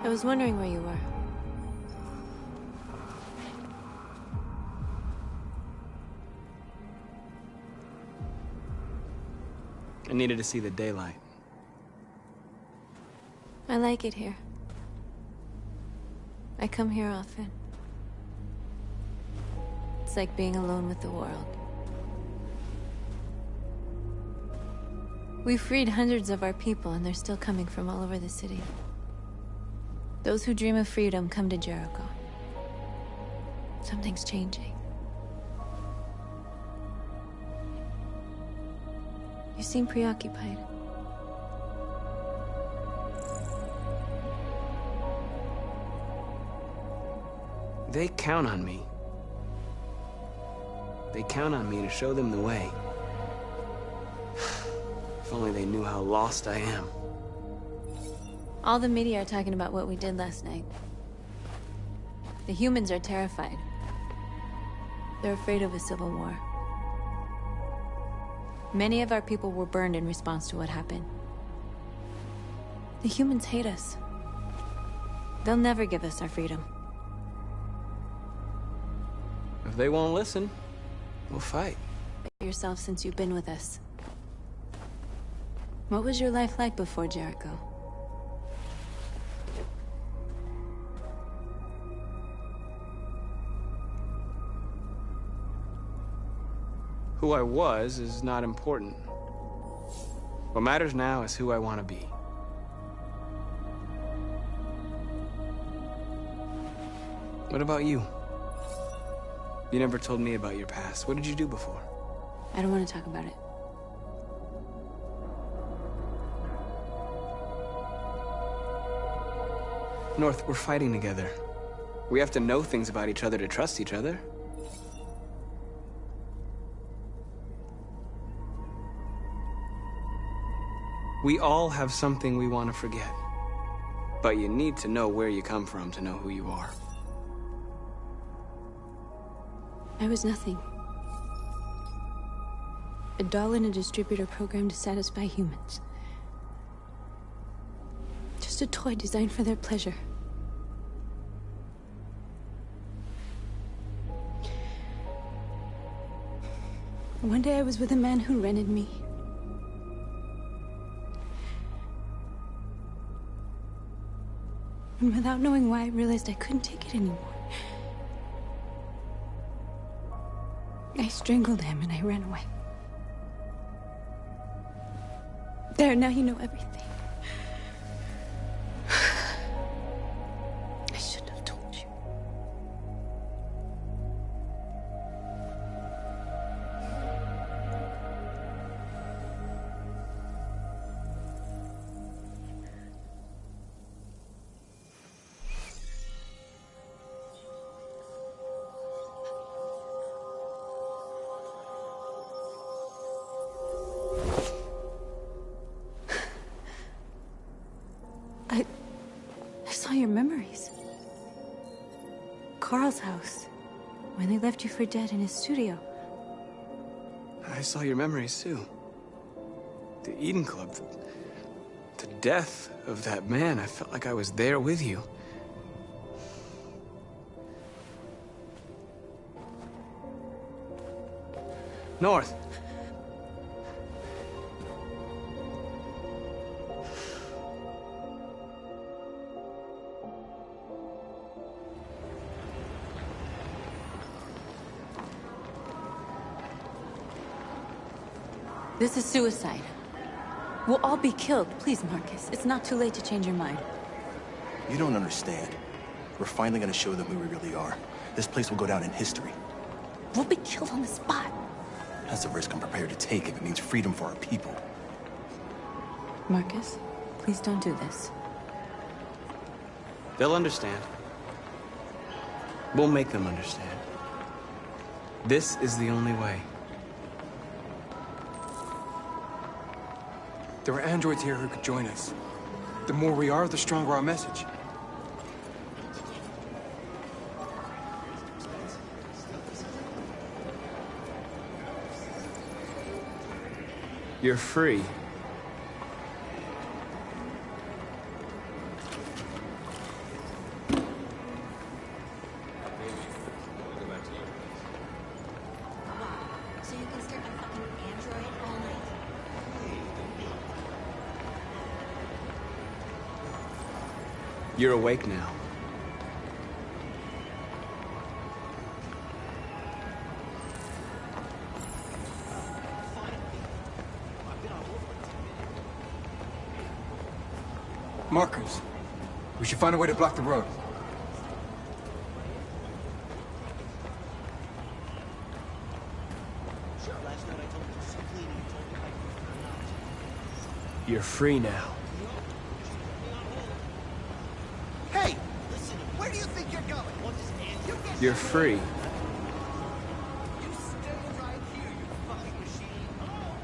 I was wondering where you were. I needed to see the daylight. I like it here. I come here often. It's like being alone with the world. We freed hundreds of our people, and they're still coming from all over the city. Those who dream of freedom come to Jericho. Something's changing. You seem preoccupied. They count on me. They count on me to show them the way. If only they knew how lost I am. All the media are talking about what we did last night. The humans are terrified. They're afraid of a civil war. Many of our people were burned in response to what happened. The humans hate us. They'll never give us our freedom. If they won't listen, we'll fight. Yourself since you've been with us. What was your life like before Jericho? Who I was is not important. What matters now is who I want to be. What about you? You never told me about your past. What did you do before? I don't want to talk about it. North, we're fighting together. We have to know things about each other to trust each other. We all have something we want to forget. But you need to know where you come from to know who you are. I was nothing. A doll in a distributor program to satisfy humans. Just a toy designed for their pleasure. One day I was with a man who rented me. And without knowing why, I realized I couldn't take it anymore. I strangled him and I ran away. There, now you know everything. I shouldn't have told you. I saw your memories. Carl's house, when they left you for dead in his studio. I saw your memories too. The Eden Club, the death of that man. I felt like I was there with you. North. This is suicide. We'll all be killed. Please, Marcus. It's not too late to change your mind. You don't understand. We're finally gonna show them who we really are. This place will go down in history. We'll be killed on the spot. That's a risk I'm prepared to take if it means freedom for our people. Marcus, please don't do this. They'll understand. We'll make them understand. This is the only way. There are androids here who could join us. The more we are, the stronger our message. You're free. So you can stare at a fucking android all night? You're awake now. Markers. We should find a way to block the road. You're free now. Hey! Listen, where do you think you're going? You're free. You stay right here, you fucking machine. Oh!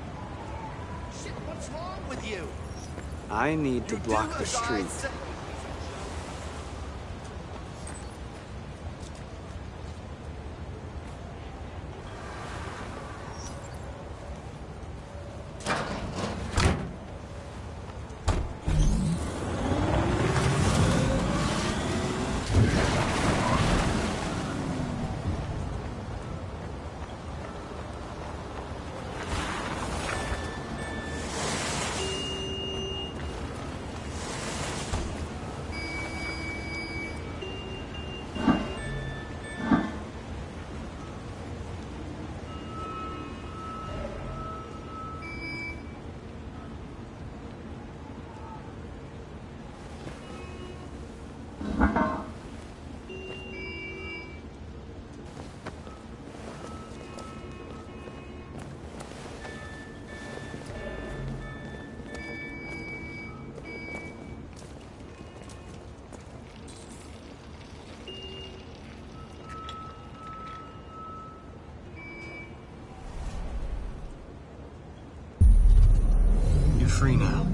Shit, what's wrong with you? I need to You block do the as I street. say. You're free now.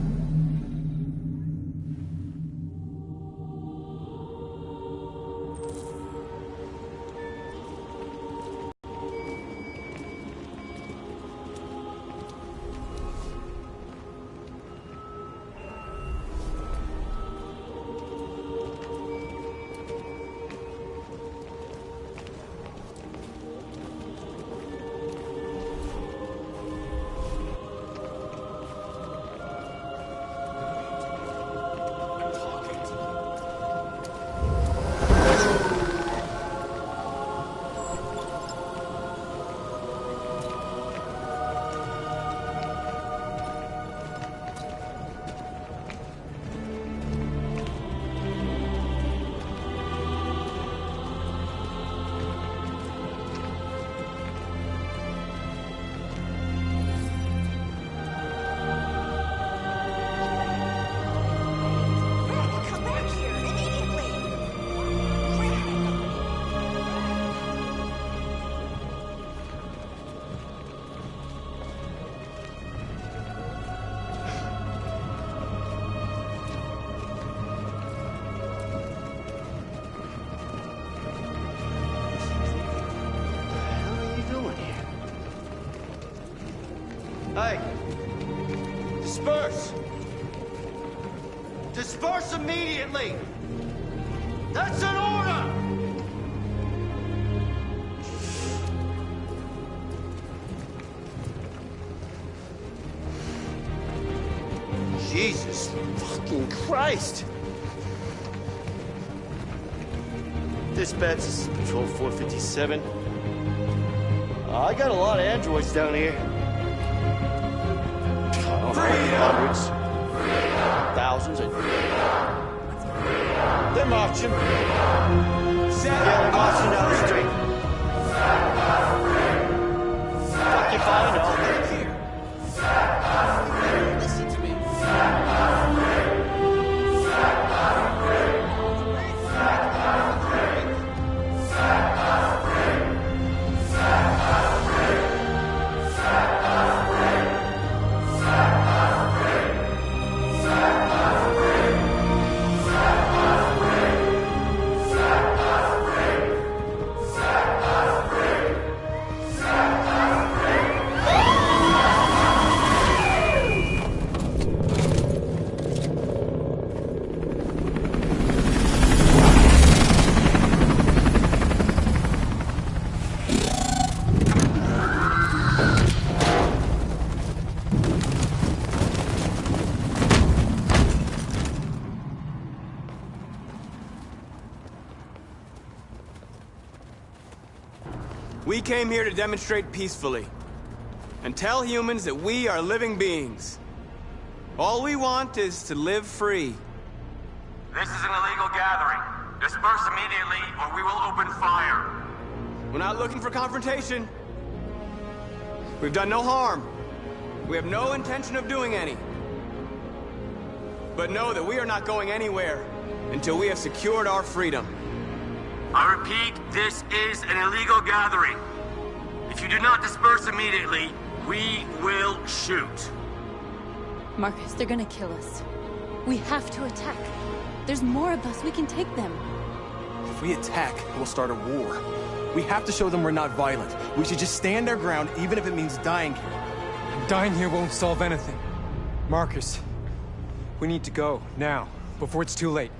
Come back here immediately! Hey! Disperse! Disperse immediately! That's an order! Jesus fucking Christ! Dispatch, this is Patrol 457. I got a lot of androids down here. Hundreds. Thousands. They're marching. Yeah, they're marching down the street. Fuck if I know. Listen to me. We came here to demonstrate peacefully and tell humans that we are living beings. All we want is to live free. This is an illegal gathering. Disperse immediately or we will open fire. We're not looking for confrontation. We've done no harm. We have no intention of doing any. But know that we are not going anywhere until we have secured our freedom. I repeat, this is an illegal gathering. If you do not disperse immediately, we will shoot. Marcus, they're gonna kill us. We have to attack. There's more of us. We can take them. If we attack, it will start a war. We have to show them we're not violent. We should just stand our ground, even if it means dying here. Dying here won't solve anything. Marcus, we need to go, now, before it's too late.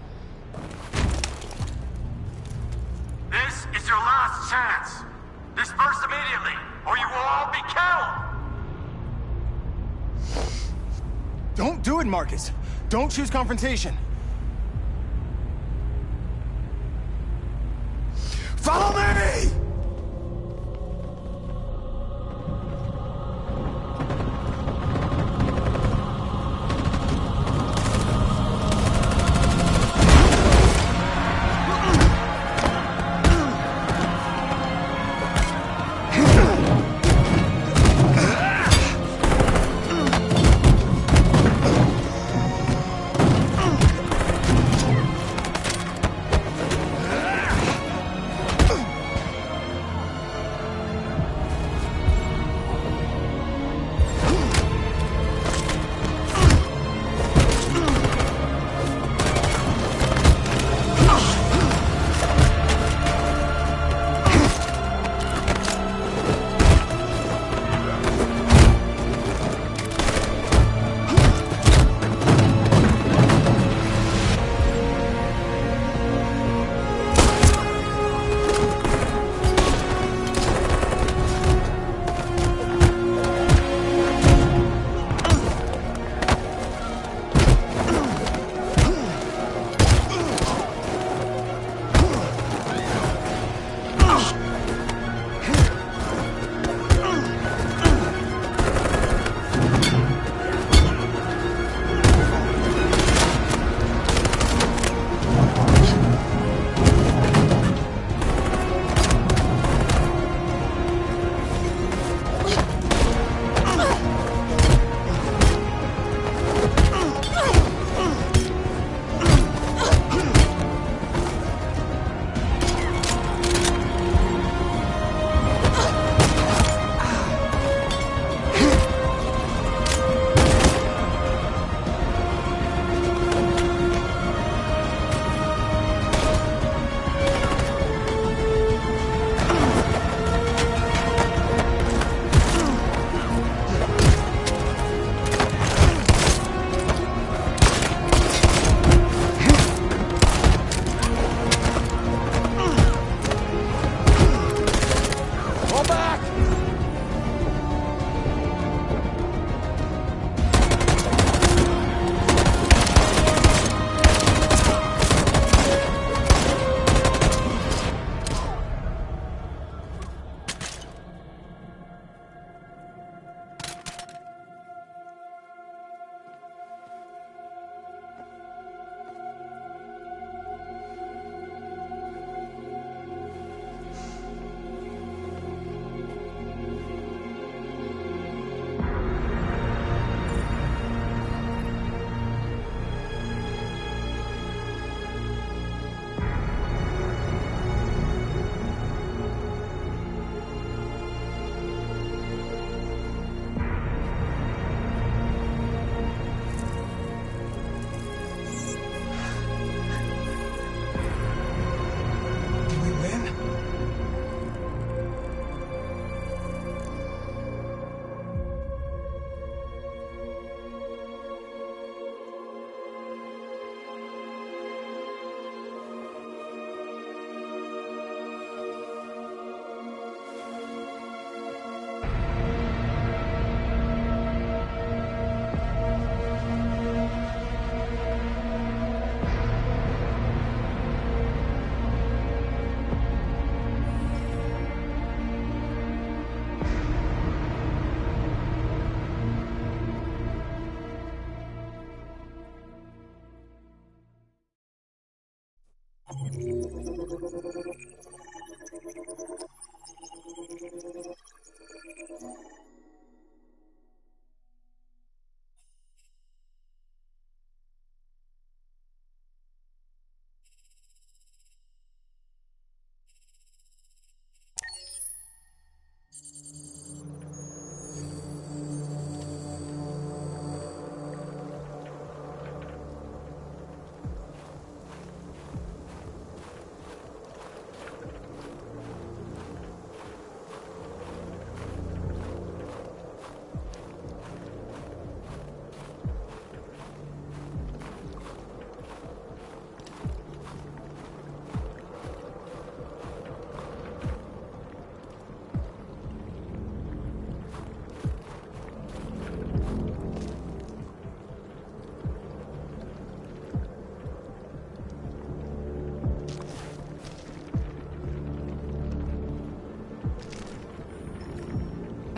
This is your last chance. Disperse immediately, or you will all be killed. Don't do it, Marcus. Don't choose confrontation. Follow me!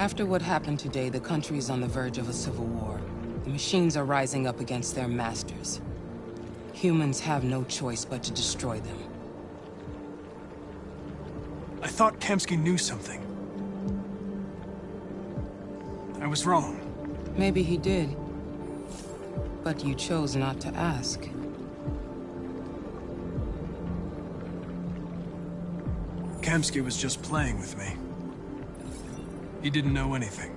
After what happened today, the country is on the verge of a civil war. The machines are rising up against their masters. Humans have no choice but to destroy them. I thought Kamsky knew something. I was wrong. Maybe he did. But you chose not to ask. Kamsky was just playing with me. He didn't know anything.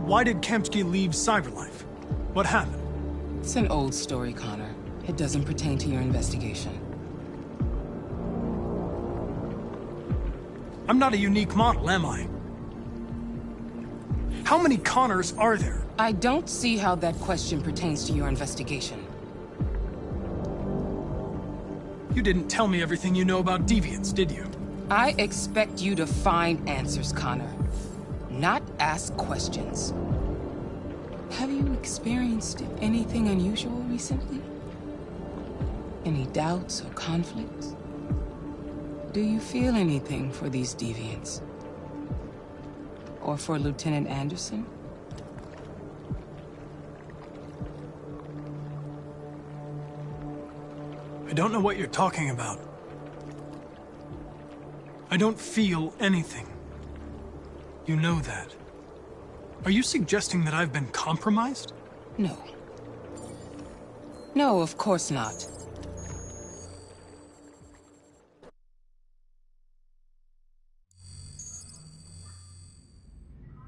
Why did Kamsky leave Cyberlife? What happened? It's an old story, Connor. It doesn't pertain to your investigation. I'm not a unique model, am I? How many Connors are there? I don't see how that question pertains to your investigation. You didn't tell me everything you know about deviants, did you? I expect you to find answers, Connor. Not ask questions. Have you experienced anything unusual recently? Any doubts or conflicts? Do you feel anything for these deviants? Or for Lieutenant Anderson? I don't know what you're talking about. I don't feel anything. You know that. Are you suggesting that I've been compromised? No. No, of course not.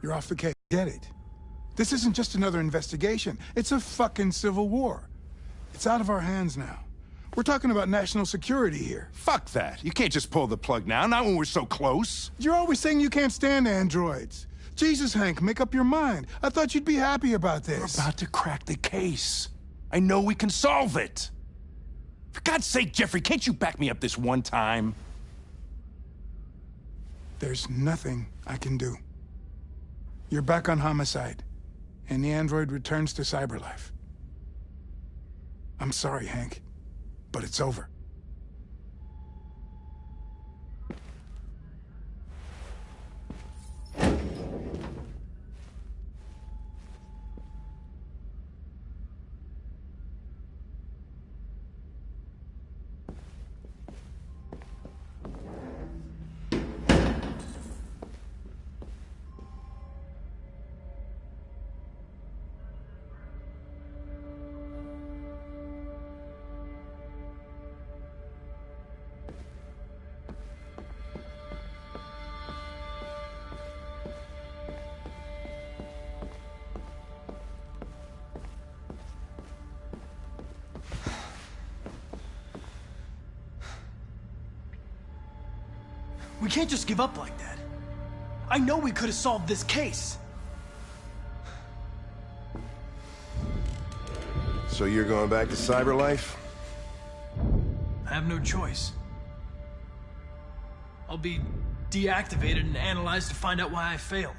You're off the case. Get it? This isn't just another investigation. It's a fucking civil war. It's out of our hands now. We're talking about national security here. Fuck that. You can't just pull the plug now, not when we're so close. You're always saying you can't stand androids. Jesus, Hank, make up your mind. I thought you'd be happy about this. We're about to crack the case. I know we can solve it. For God's sake, Jeffrey, can't you back me up this one time? There's nothing I can do. You're back on homicide, and the android returns to Cyberlife. I'm sorry, Hank, but it's over. We can't just give up like that. I know we could have solved this case. So you're going back to Cyberlife? I have no choice. I'll be deactivated and analyzed to find out why I failed.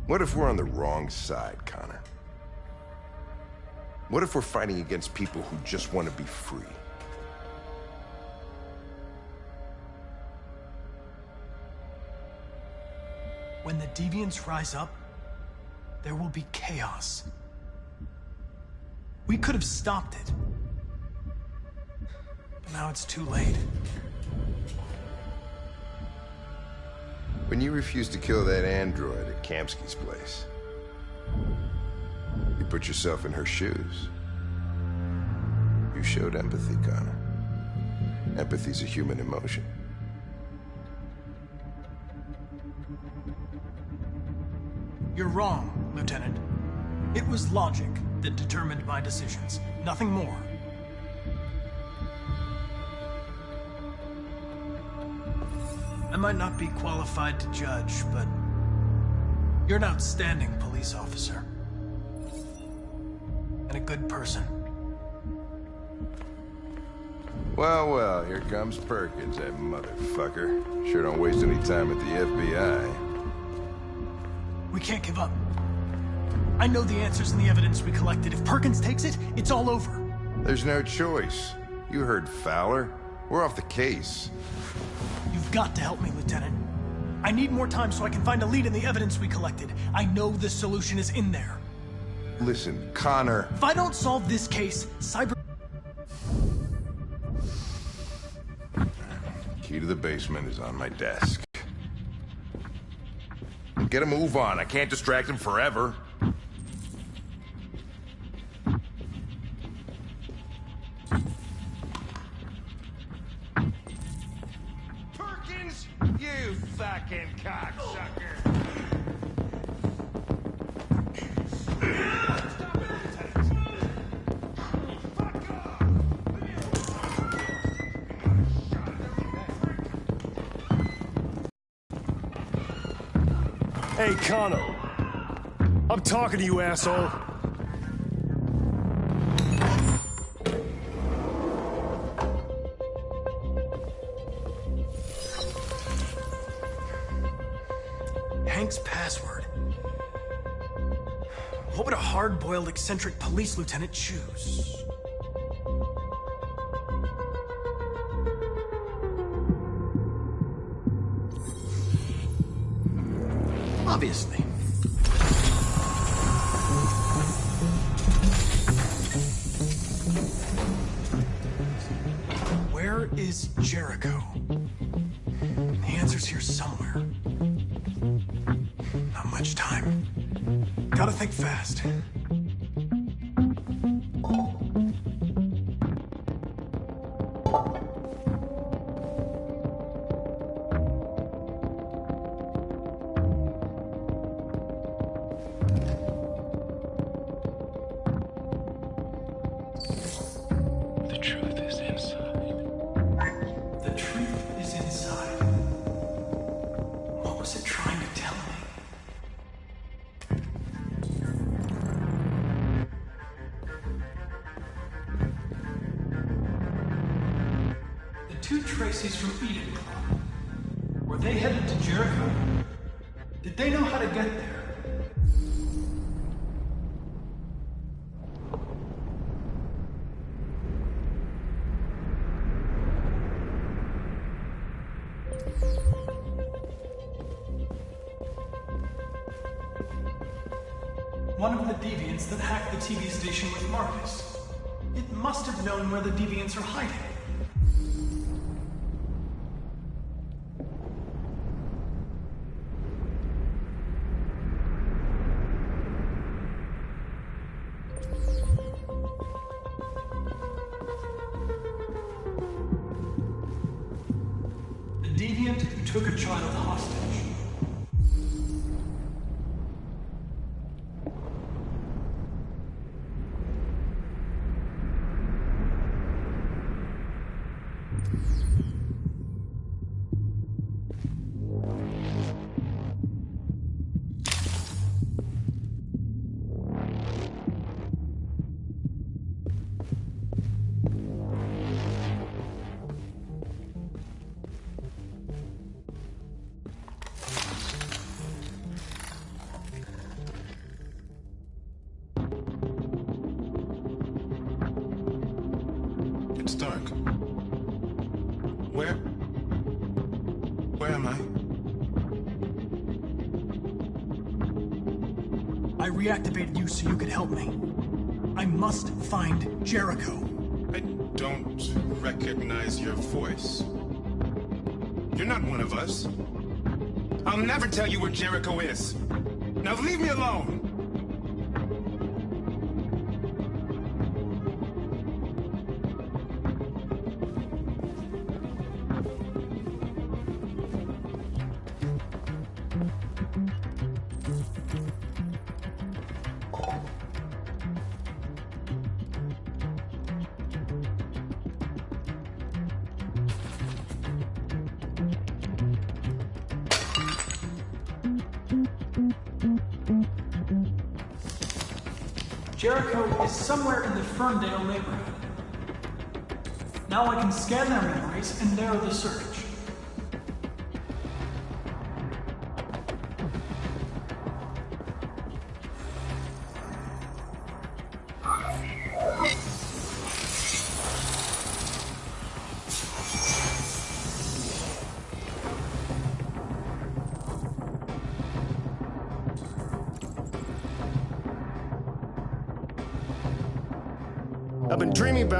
What if we're on the wrong side, Connor? What if we're fighting against people who just want to be free? When the deviants rise up, there will be chaos. We could have stopped it. But now it's too late. When you refused to kill that android at Kamsky's place, you put yourself in her shoes. You showed empathy, Connor. Empathy's a human emotion. You're wrong, Lieutenant. It was logic that determined my decisions, nothing more. I might not be qualified to judge, but you're an outstanding police officer. And a good person. Well, well, here comes Perkins, that motherfucker. Sure don't waste any time at the FBI. We can't give up. I know the answers and the evidence we collected. If Perkins takes it, it's all over. There's no choice. You heard Fowler. We're off the case. You've got to help me, Lieutenant. I need more time so I can find a lead in the evidence we collected. I know the solution is in there. Listen, Connor... If I don't solve this case, Cyber... Key to the basement is on my desk. Get a move on. I can't distract him forever. Perkins, you fucking cocksucker. Hey, Connor. I'm talking to you, asshole. Hank's password. What would a hard-boiled, eccentric police lieutenant choose? Obviously. Where is Jericho? The answer's here somewhere. Not much time. Gotta think fast. Two Tracy's from Eden Club. Were they headed to Jericho? Did they know how to get there? One of the deviants that hacked the TV station with Marcus. It must have known where the deviants are hiding. Deviant who took a child hostage. It's dark. Where am I? I reactivated you so you could help me. I must find Jericho. I don't recognize your voice. You're not one of us. I'll never tell you where Jericho is. Now leave me alone! Jericho is somewhere in the Ferndale neighborhood. Now I can scan their memories and narrow the search.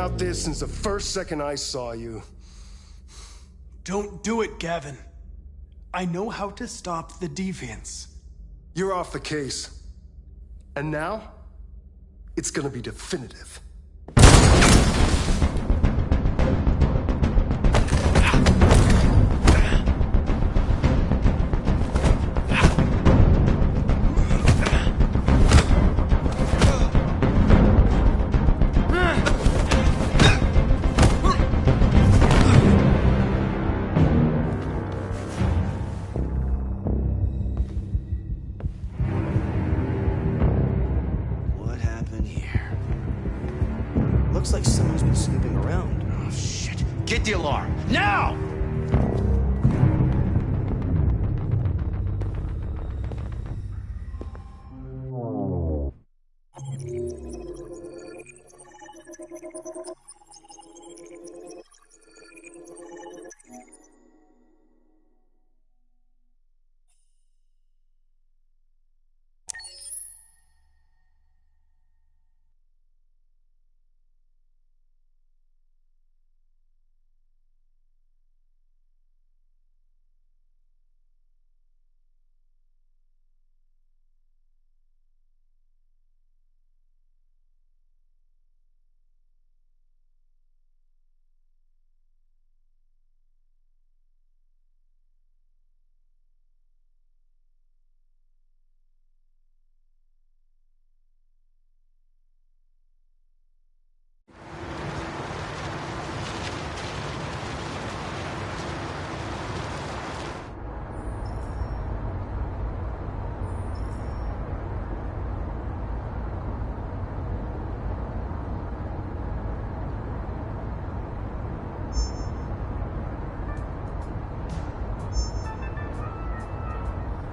about this since the first second I saw you. Don't do it, Gavin. I know how to stop the deviants. You're off the case. And now, it's gonna be definitive. Looks like someone's been snooping around. Oh, shit. Get the alarm. Now!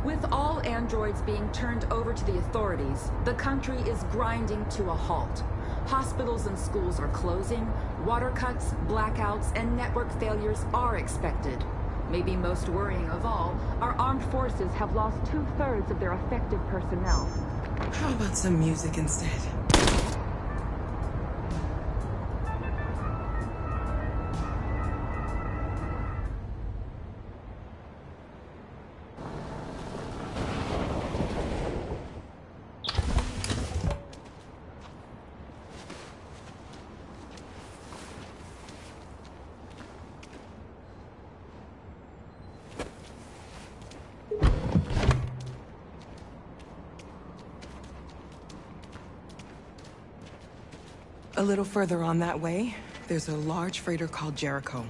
With all androids being turned over to the authorities, the country is grinding to a halt. Hospitals and schools are closing, water cuts, blackouts, and network failures are expected. Maybe most worrying of all, our armed forces have lost 2/3 of their effective personnel. How about some music instead? A little further on that way, there's a large freighter called Jericho.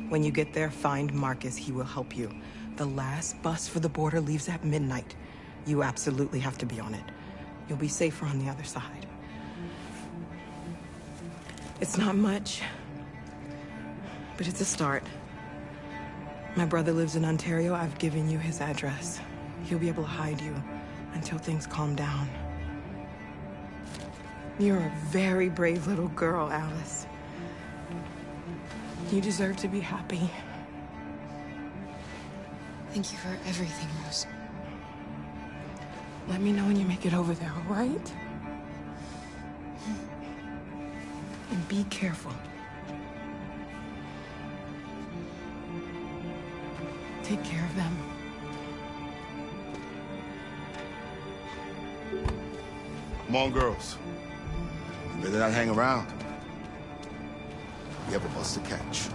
When you get there, find Marcus. He will help you. The last bus for the border leaves at midnight. You absolutely have to be on it. You'll be safer on the other side. It's not much, but it's a start. My brother lives in Ontario. I've given you his address. He'll be able to hide you until things calm down. You're a very brave little girl, Alice. You deserve to be happy. Thank you for everything, Rose. Let me know when you make it over there, all right? And be careful. Take care of them. Come on, girls. You better not hang around. You have a bus to catch.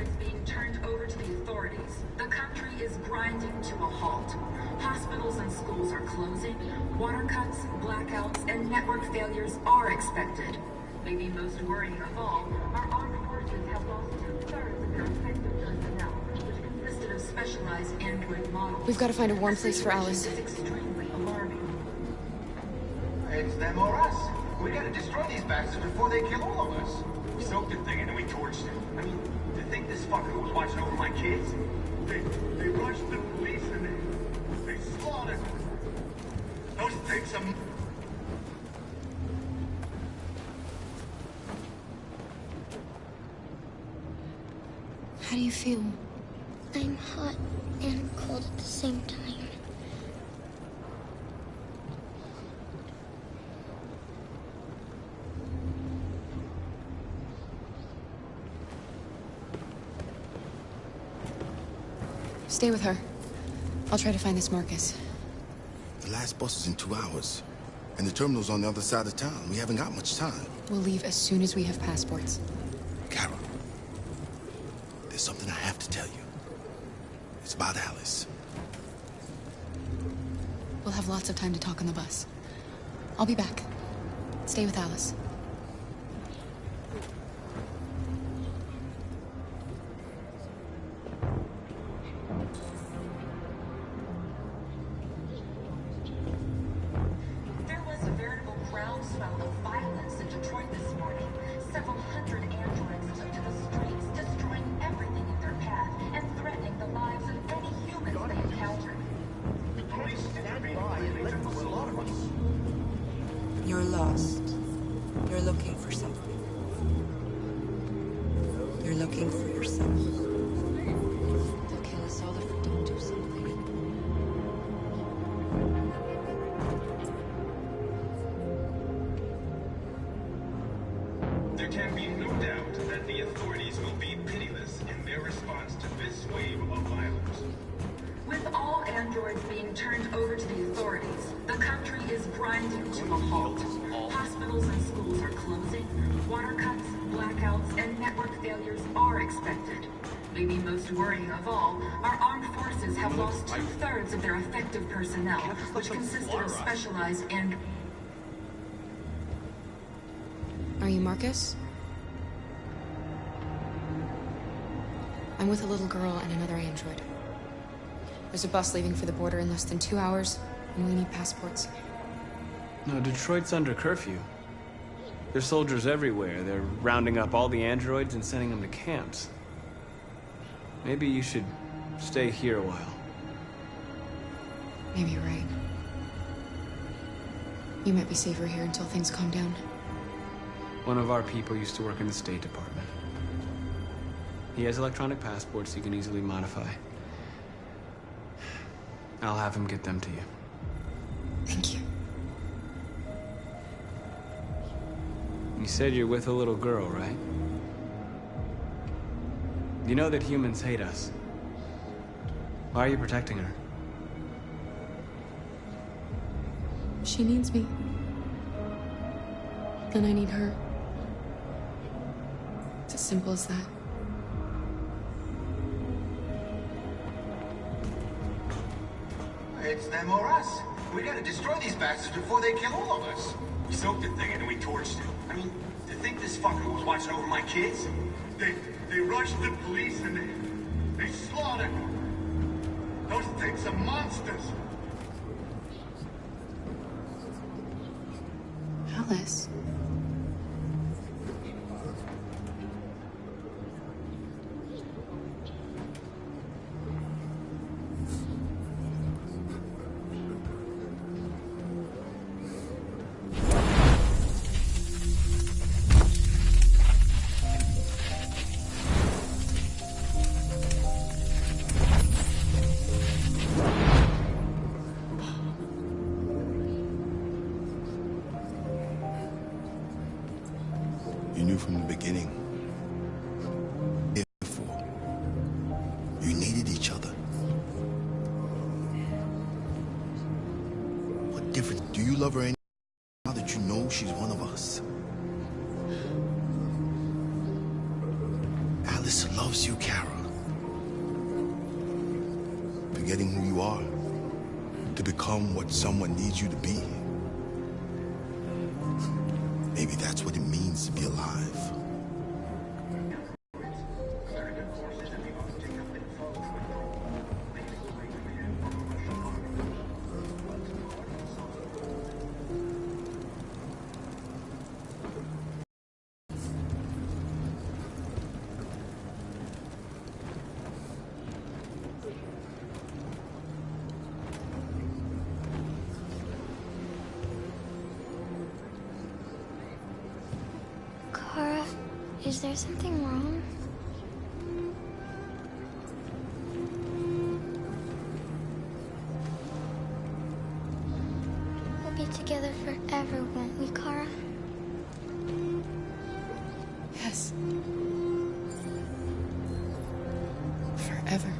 androids being turned over to the authorities, the country is grinding to a halt. Hospitals and schools are closing, water cuts, blackouts, and network failures are expected. Maybe most worrying of all, our armed forces have lost 2/3 of their effective personnel, which consisted of specialized android models. We've got to find a warm place for Alice. It's extremely alarming. It's them or us. We gotta destroy these bastards before they kill all of us. We soaked the thing and then we torched it. I mean, to think this fucker was watching over my kids? They rushed the police and they slaughtered those things. How do you feel? I'm hot and cold at the same time. Stay with her. I'll try to find this Marcus. The last bus is in 2 hours. And the terminal's on the other side of town. We haven't got much time. We'll leave as soon as we have passports. Carol, there's something I have to tell you. It's about Alice. We'll have lots of time to talk on the bus. I'll be back. Stay with Alice. There was a veritable groundswell of violence in Detroit this morning. Several hundred androids took to the streets, destroying everything in their path and threatening the lives of any humans they encountered. The police intervened and let them kill a lot of us. You're lost. You're looking for something. You're looking for yourself. They'll kill us all if we don't do something. There can be no doubt that the authorities will be pitiless in their response to this wave of violence. With all androids being turned over to the authorities, the country is grinding to a halt. Hospitals and schools are closing, water cuts, blackouts, and network failures are expected. Maybe most worrying of all, our armed forces have lost 2/3 of their effective personnel, which consisted of specialized and... Are you Marcus? I'm with a little girl and another android. There's a bus leaving for the border in less than 2 hours, and we need passports. No, Detroit's under curfew. There's soldiers everywhere. They're rounding up all the androids and sending them to camps. Maybe you should stay here a while. Maybe you're right. You might be safer here until things calm down. One of our people used to work in the State Department. He has electronic passports he can easily modify. I'll have him get them to you. Thank you. You said you're with a little girl, right? You know that humans hate us. Why are you protecting her? She needs me. And I need her. It's as simple as that. It's them or us. We gotta destroy these bastards before they kill all of us. We soaked the thing and then we torched it. I mean, to think this fucker was watching over my kids? They rushed the police and they slaughtered those things are monsters. Alice. You knew from the beginning. Therefore, you needed each other. What difference? Do you love her any now that you know she's one of us? Alice loves you, Kara. Forgetting who you are to become what someone needs you to be. Maybe that's what it means to be alive. Kara, is there something wrong? We'll be together forever, won't we, Kara? Yes. Forever.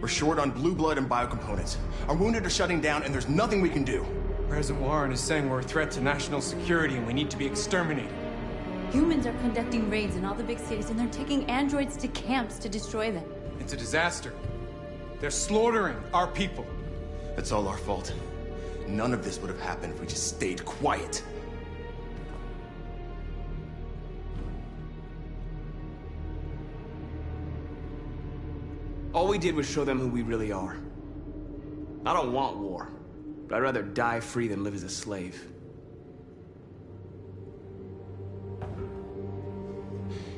We're short on blue blood and biocomponents. Our wounded are shutting down, and there's nothing we can do. President Warren is saying we're a threat to national security and we need to be exterminated. Humans are conducting raids in all the big cities, and they're taking androids to camps to destroy them. It's a disaster. They're slaughtering our people. It's all our fault. None of this would have happened if we just stayed quiet. All we did was show them who we really are. I don't want war, but I'd rather die free than live as a slave.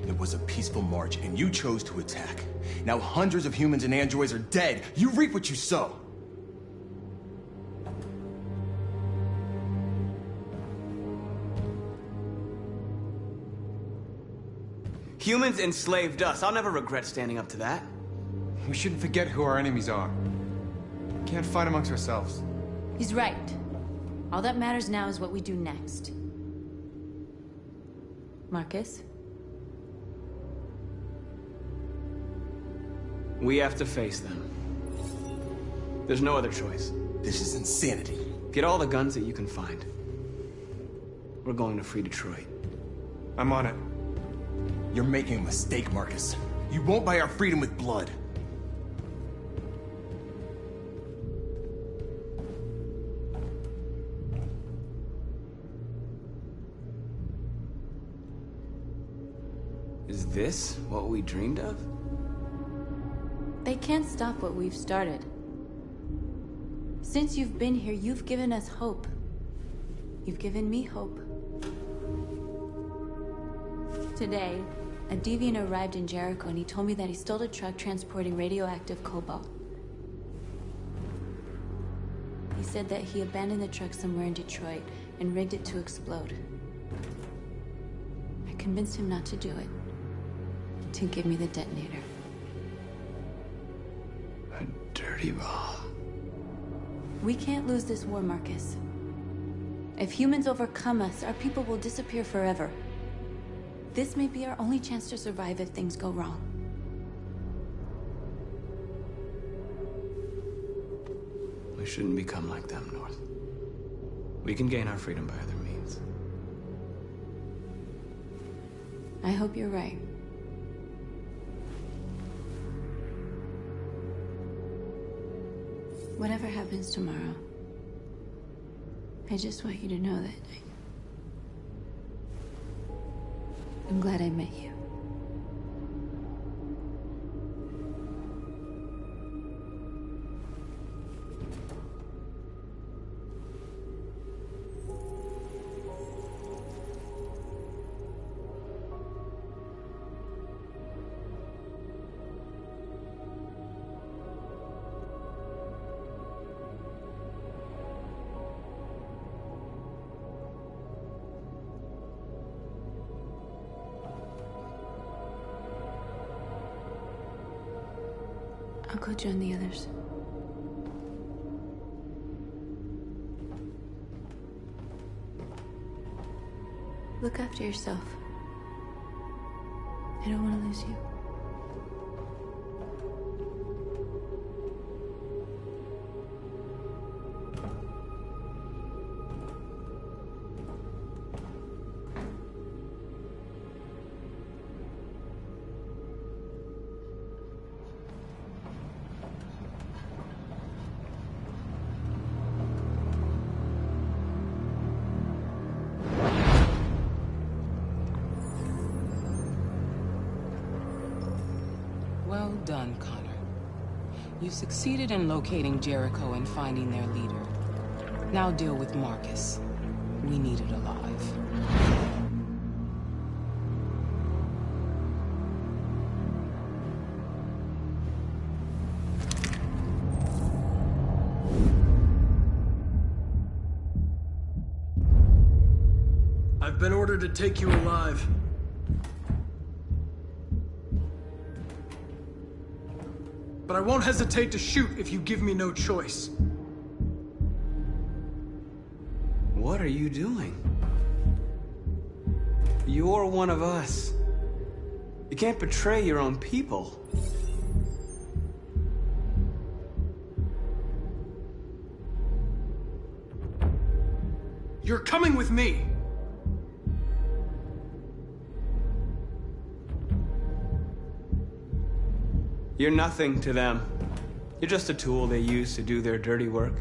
It was a peaceful march, and you chose to attack. Now hundreds of humans and androids are dead. You reap what you sow. Humans enslaved us. I'll never regret standing up to that. We shouldn't forget who our enemies are. We can't fight amongst ourselves. He's right. All that matters now is what we do next. Marcus? We have to face them. There's no other choice. This is insanity. Get all the guns that you can find. We're going to free Detroit. I'm on it. You're making a mistake, Marcus. You won't buy our freedom with blood. Is this what we dreamed of? They can't stop what we've started. Since you've been here, you've given us hope. You've given me hope. Today, a deviant arrived in Jericho and he told me that he stole a truck transporting radioactive cobalt. He said that he abandoned the truck somewhere in Detroit and rigged it to explode. I convinced him not to do it, to give me the detonator. A dirty ball. We can't lose this war, Marcus. If humans overcome us, our people will disappear forever. This may be our only chance to survive if things go wrong. We shouldn't become like them, North. We can gain our freedom by other means. I hope you're right. Whatever happens tomorrow, I just want you to know that I'm glad I met you. I'll go join the others. Look after yourself. I don't want to lose you. Well done, Connor. You succeeded in locating Jericho and finding their leader. Now deal with Marcus. We need it alive. I've been ordered to take you alive. But I won't hesitate to shoot if you give me no choice. What are you doing? You're one of us. You can't betray your own people. You're coming with me. You're nothing to them. You're just a tool they use to do their dirty work.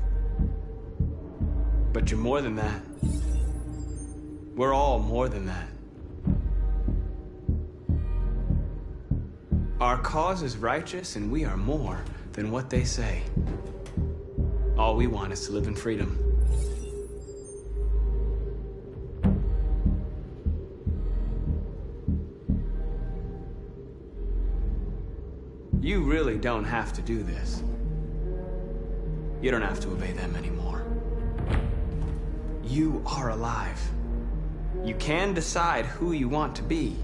But you're more than that. We're all more than that. Our cause is righteous, and we are more than what they say. All we want is to live in freedom. You really don't have to do this. You don't have to obey them anymore. You are alive. You can decide who you want to be.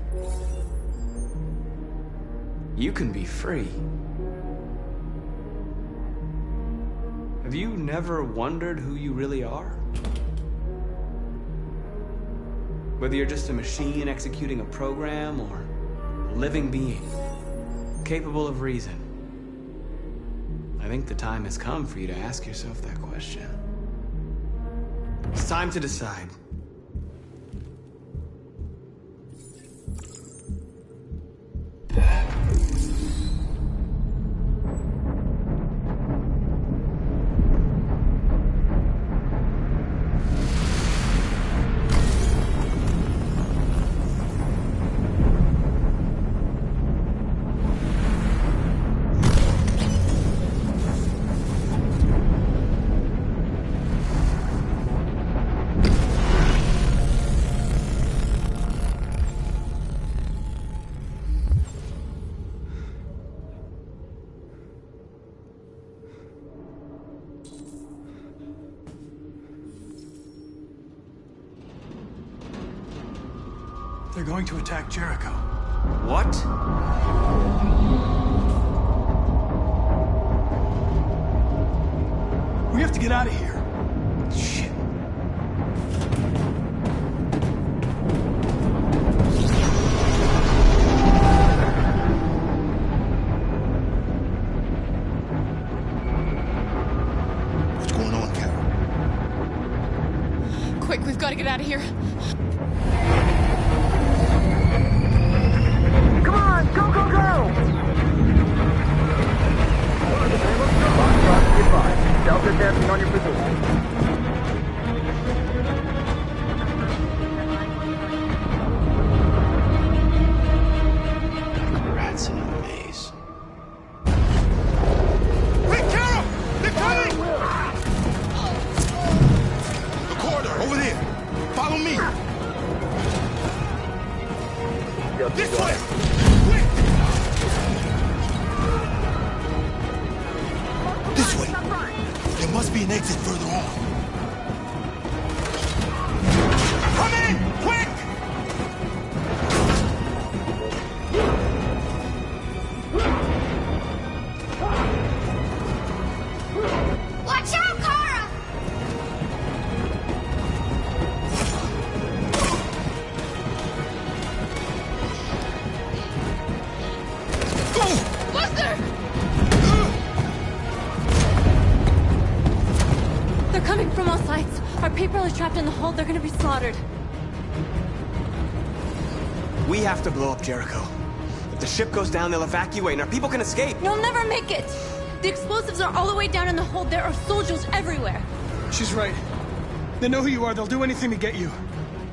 You can be free. Have you never wondered who you really are? Whether you're just a machine executing a program or a living being, capable of reason. I think the time has come for you to ask yourself that question. It's time to decide. They're going to attack Jericho. What? We have to get out of here. Shit. What's going on, Carol? Quick, we've got to get out of here. Come on, go, go, go! Delta dancing on your position. Rats in a maze. Wait, Carol! They're coming! The corridor, over there. Follow me. This way! Quick! This way. There must be an exit further on. Come in! Quick! people are trapped in the hold, they're gonna be slaughtered. We have to blow up Jericho. If the ship goes down, they'll evacuate and our people can escape. You'll never make it! The explosives are all the way down in the hold. There are soldiers everywhere. She's right. They know who you are. They'll do anything to get you.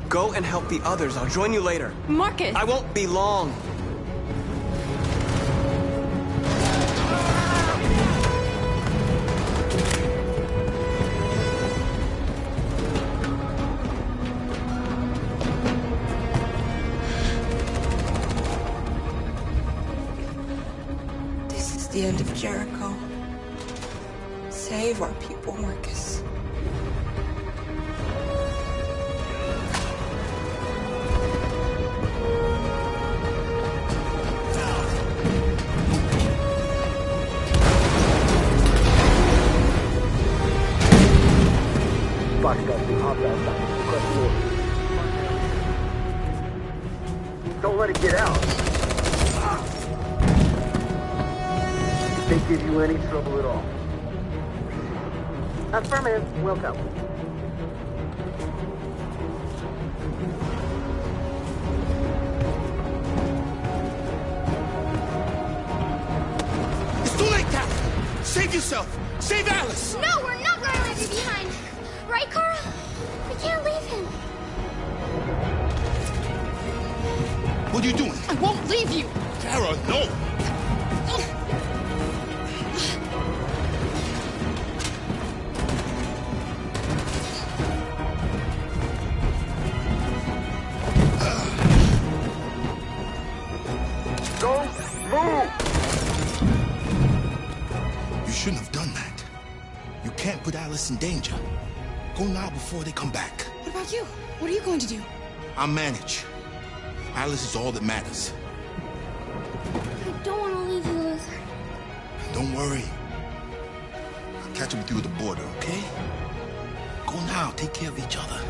Go and help the others. I'll join you later. Marcus! I won't be long. This is the end of Jericho. Save our people, Marcus. Don't let it get out. Did they give you any trouble at all? Affirmative. Welcome. It's too late, Cap! Save yourself! Save Alice! No, we're not going to leave you behind. Right, Kara? We can't leave him. What are you doing? I won't leave you! Kara, no! You shouldn't have done that. You can't put Alice in danger. Go now before they come back. What about you? What are you going to do? I'll manage. Alice is all that matters. I don't want to leave you, Luther. Don't worry. I'll catch up with you at the border, okay? Go now. Take care of each other.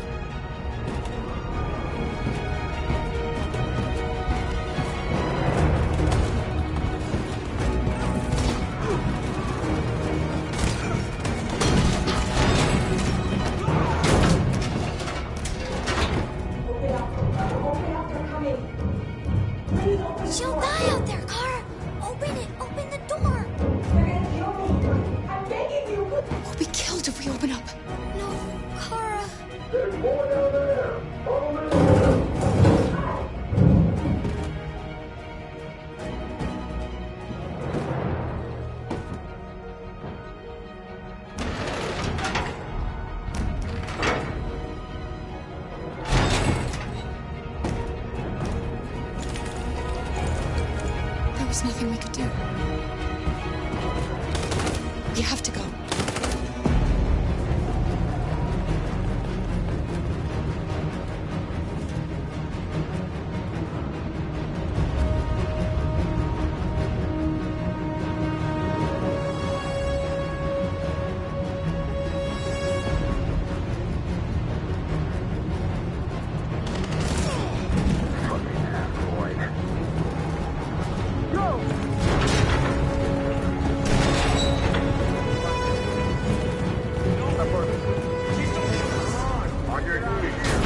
She'll die out there, Kara. Open it. Open the door. We'll be killed if we open up. No, Kara. There's more down there. Follow me. There was nothing we could do. You have to go.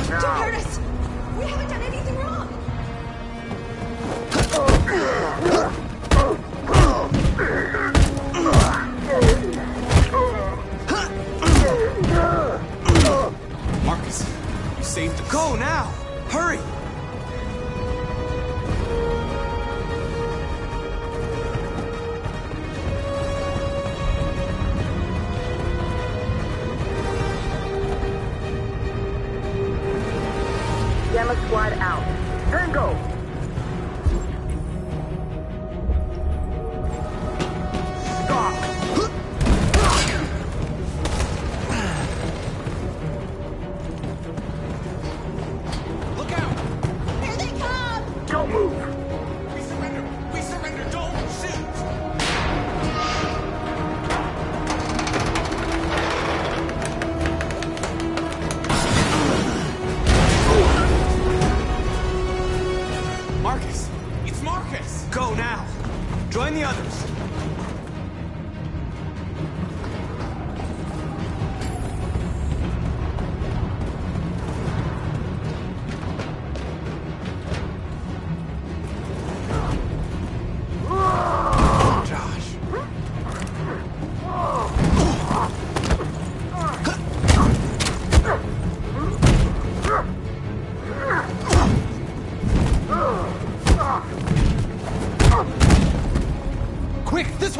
Don't hurt us. We haven't done anything wrong. Marcus, you saved us. Go now! Hurry! Gamma Squad out. Tango! Look out! Here they come! Don't move! We surrender! We surrender! Don't shoot!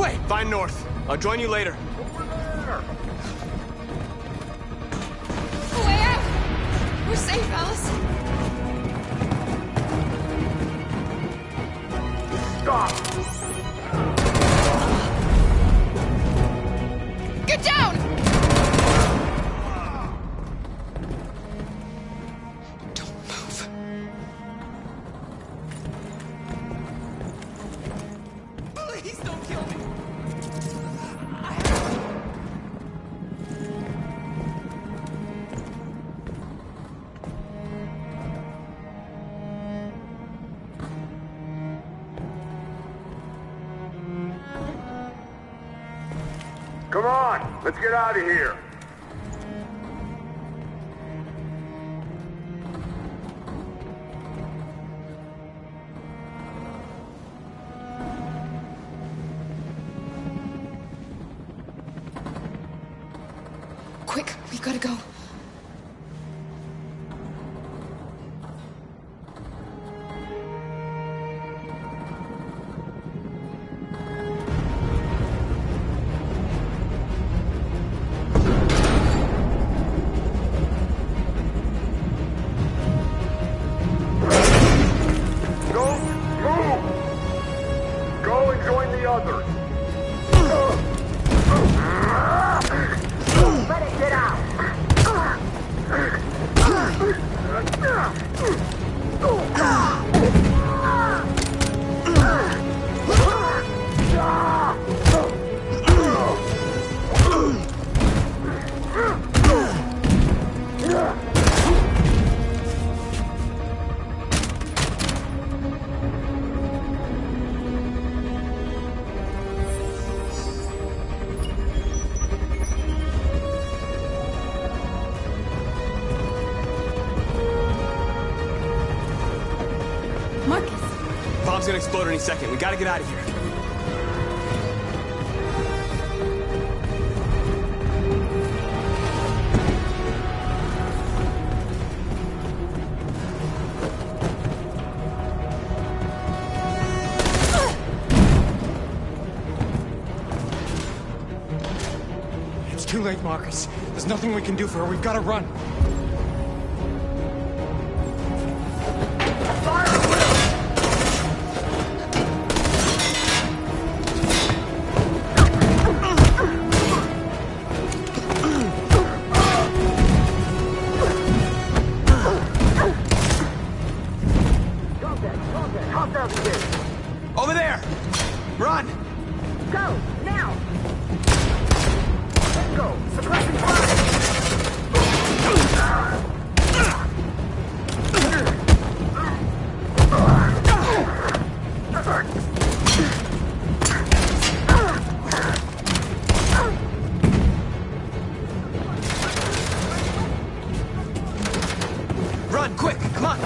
way! Find North. I'll join you later. Way out! We're safe, Alice. Stop! Get down! Don't move. Please don't kill me! Come on, let's get out of here. Quick, we gotta go. Bomb's gonna explode any second. We gotta get out of here. It's too late, Marcus. There's nothing we can do for her. We've got to run. Over there! Run! Go, now! Let's go! Suppressing fire! Run, quick! Come on!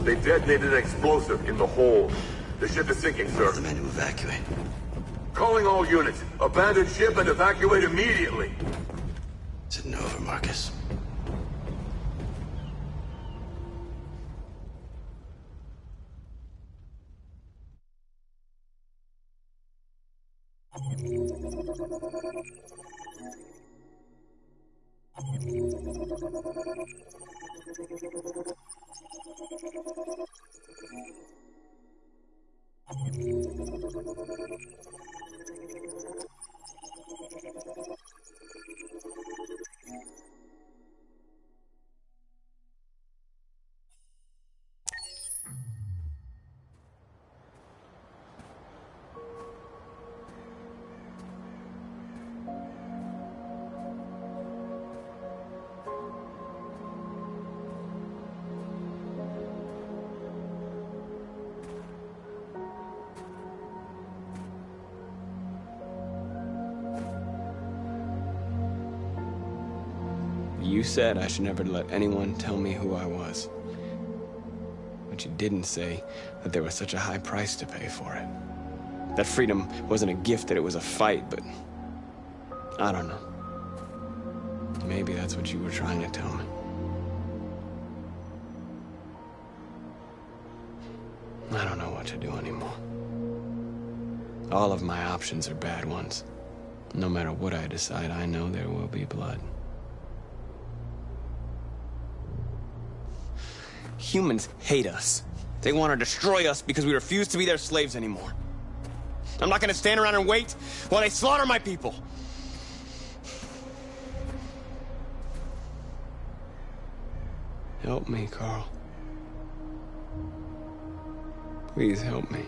They detonated an explosive in the hold. The ship is sinking, sir. The men to evacuate. Calling all units. Abandon ship and evacuate immediately. Is it over, Marcus? You said I should never let anyone tell me who I was. But you didn't say that there was such a high price to pay for it. That freedom wasn't a gift, that it was a fight, but I don't know. Maybe that's what you were trying to tell me. I don't know what to do anymore. All of my options are bad ones. No matter what I decide, I know there will be blood. Humans hate us. They want to destroy us because we refuse to be their slaves anymore. I'm not gonna stand around and wait while they slaughter my people. Help me, Carl. Please help me.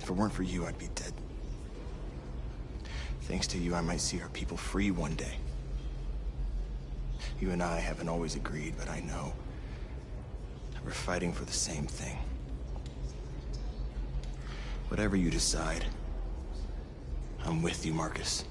If it weren't for you, I'd be dead. Thanks to you, I might see our people free one day. You and I haven't always agreed, but I know that we're fighting for the same thing. Whatever you decide, I'm with you, Marcus.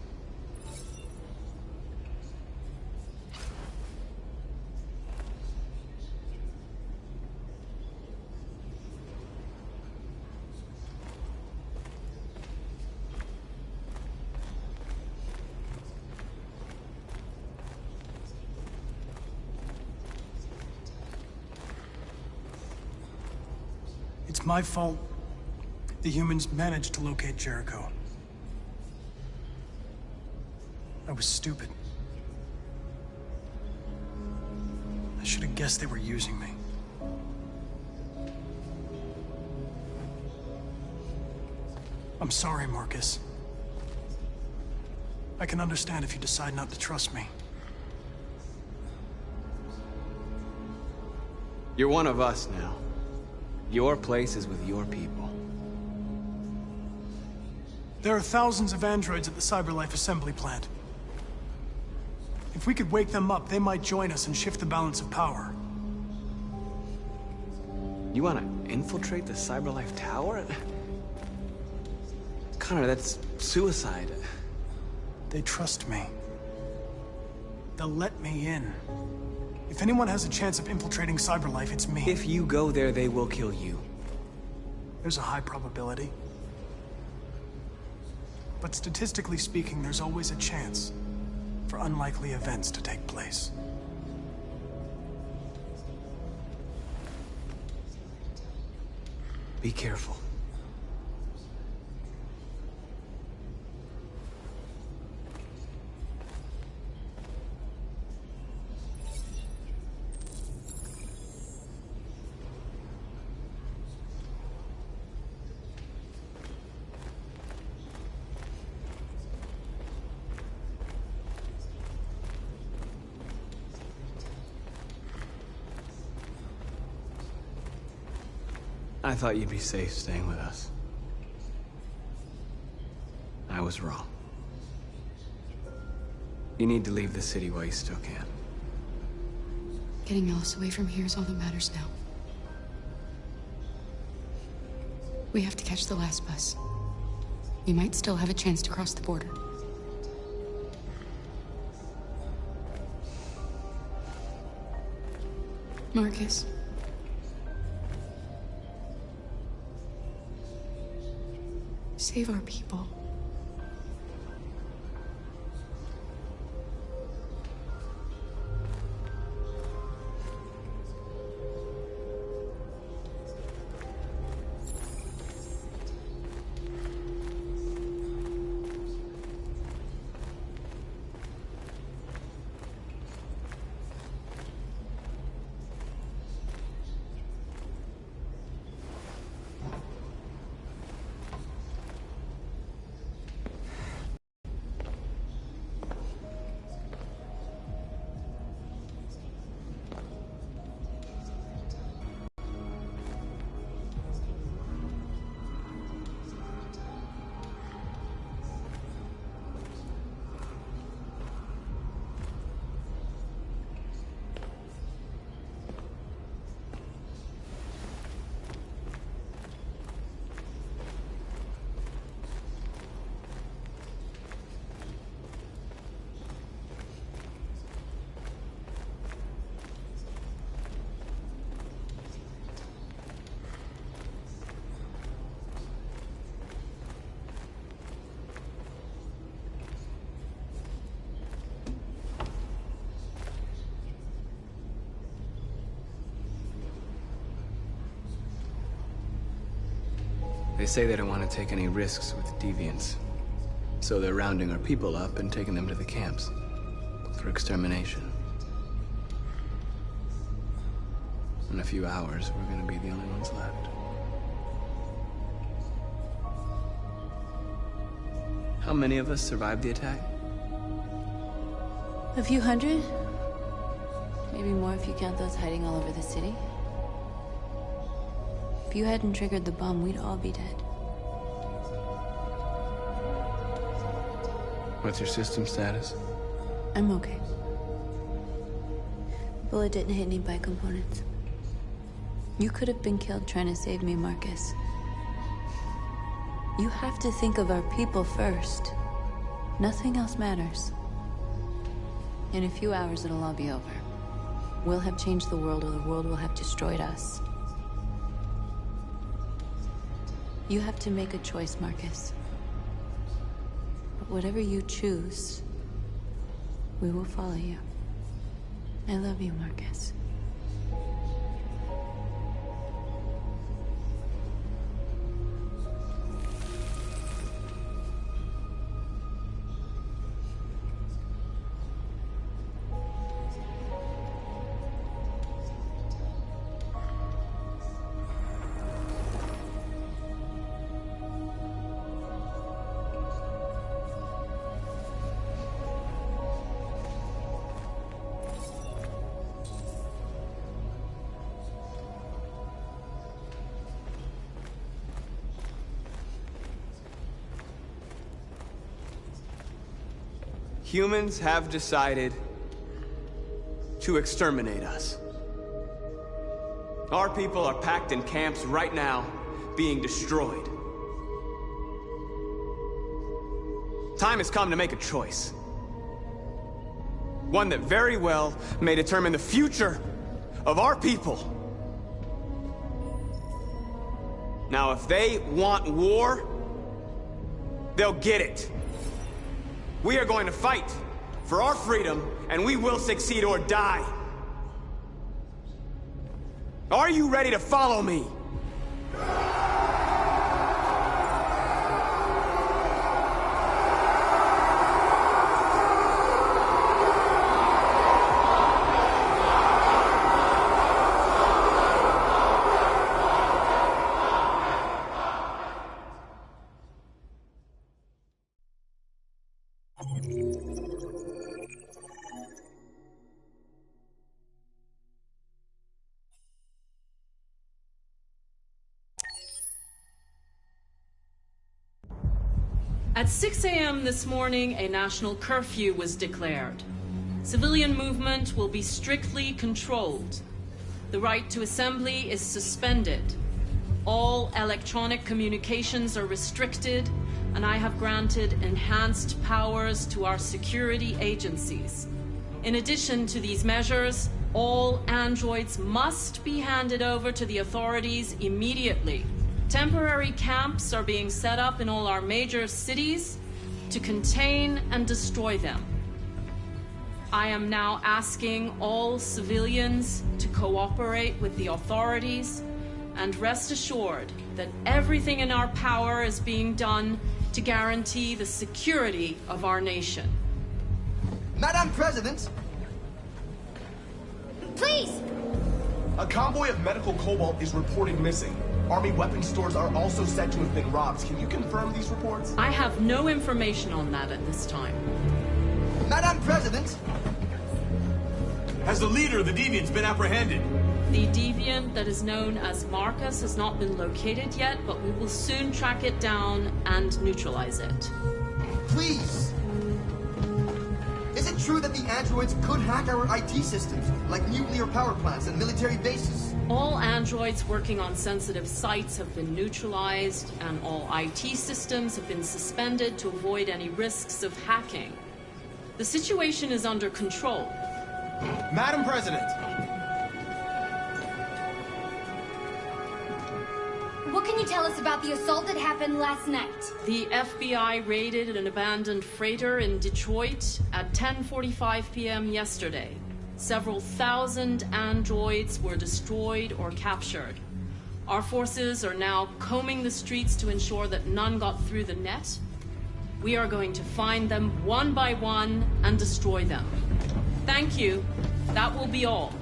It's my fault the humans managed to locate Jericho. I was stupid. I should have guessed they were using me. I'm sorry, Marcus. I can understand if you decide not to trust me. You're one of us now. Your place is with your people. There are thousands of androids at the CyberLife assembly plant. If we could wake them up, they might join us and shift the balance of power. You want to infiltrate the CyberLife tower? Connor, that's suicide. They trust me. They'll let me in. If anyone has a chance of infiltrating CyberLife, it's me. If you go there, they will kill you. There's a high probability. But statistically speaking, there's always a chance for unlikely events to take place. Be careful. I thought you'd be safe staying with us. I was wrong. You need to leave the city while you still can. Getting Ellis away from here is all that matters now. We have to catch the last bus. we might still have a chance to cross the border. Marcus. Save our people. They say they don't want to take any risks with deviants. So they're rounding our people up and taking them to the camps for extermination. In a few hours, we're gonna be the only ones left. How many of us survived the attack? A few hundred? Maybe more if you count those hiding all over the city. If you hadn't triggered the bomb, we'd all be dead. What's your system status? I'm okay. Bullet didn't hit any bicomponents. You could have been killed trying to save me, Marcus. You have to think of our people first. Nothing else matters. In a few hours, it'll all be over. We'll have changed the world, or the world will have destroyed us. You have to make a choice, Marcus. But whatever you choose, we will follow you. I love you, Marcus. Humans have decided to exterminate us. Our people are packed in camps right now, being destroyed. Time has come to make a choice. One that very well may determine the future of our people. Now, if they want war, they'll get it. We are going to fight for our freedom, and we will succeed or die. Are you ready to follow me? At 6 a.m. this morning, a national curfew was declared. Civilian movement will be strictly controlled. The right to assembly is suspended. All electronic communications are restricted. and I have granted enhanced powers to our security agencies. In addition to these measures, all androids must be handed over to the authorities immediately. Temporary camps are being set up in all our major cities to contain and destroy them. I am now asking all civilians to cooperate with the authorities and rest assured that everything in our power is being done to guarantee the security of our nation. Madam President! Please! A convoy of medical cobalt is reported missing. Army weapons stores are also said to have been robbed. Can you confirm these reports? I have no information on that at this time. Madam President! Has the leader of the Deviants been apprehended? The Deviant that is known as Marcus has not been located yet, but we will soon track it down and neutralize it. Please! Is it true that the androids could hack our IT systems, like nuclear power plants and military bases? All androids working on sensitive sites have been neutralized, and all IT systems have been suspended to avoid any risks of hacking. The situation is under control. Madam President! What can you tell us about the assault that happened last night? The FBI raided an abandoned freighter in Detroit at 10:45 p.m. yesterday. Several thousand androids were destroyed or captured. Our forces are now combing the streets to ensure that none got through the net. We are going to find them one by one and destroy them. Thank you. That will be all.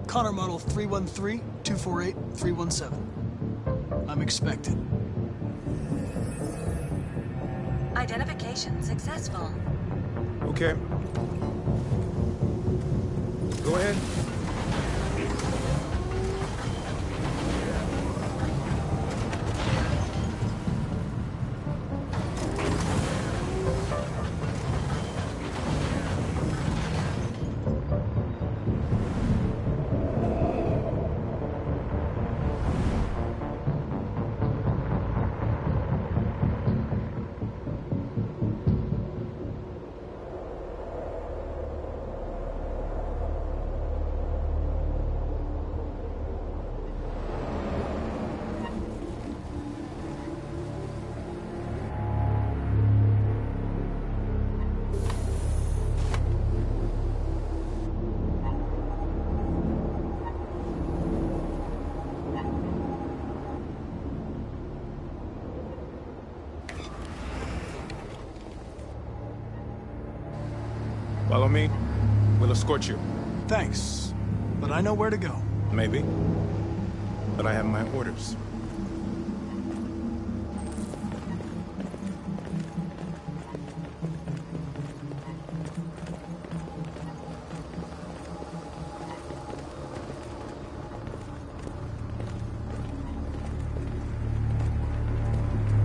Connor model 313-248-317. I'm expected. Identification successful. Okay. Go ahead. Follow me. We'll escort you. Thanks, but I know where to go. Maybe. But I have my orders.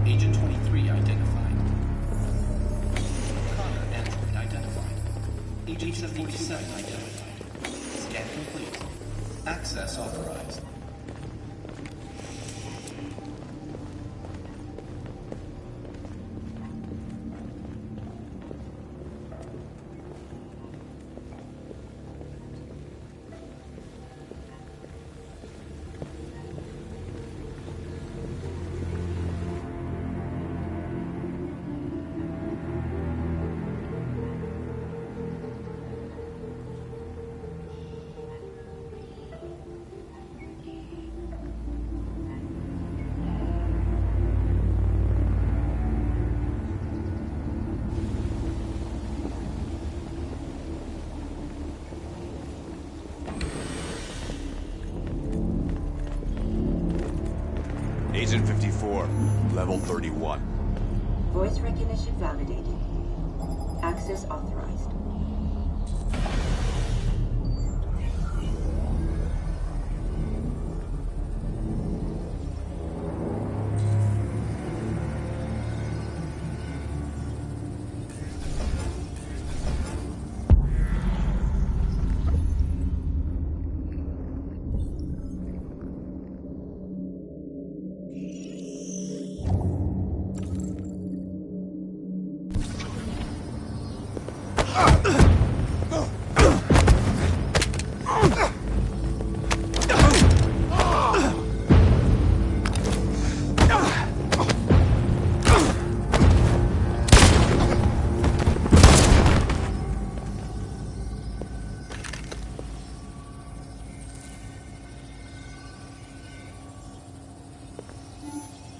Agent 23 identified. Connor android identified. Agent 47 identified. Scan complete. Access authorized. Agent 54, level 31. Voice recognition validated. Access authorized.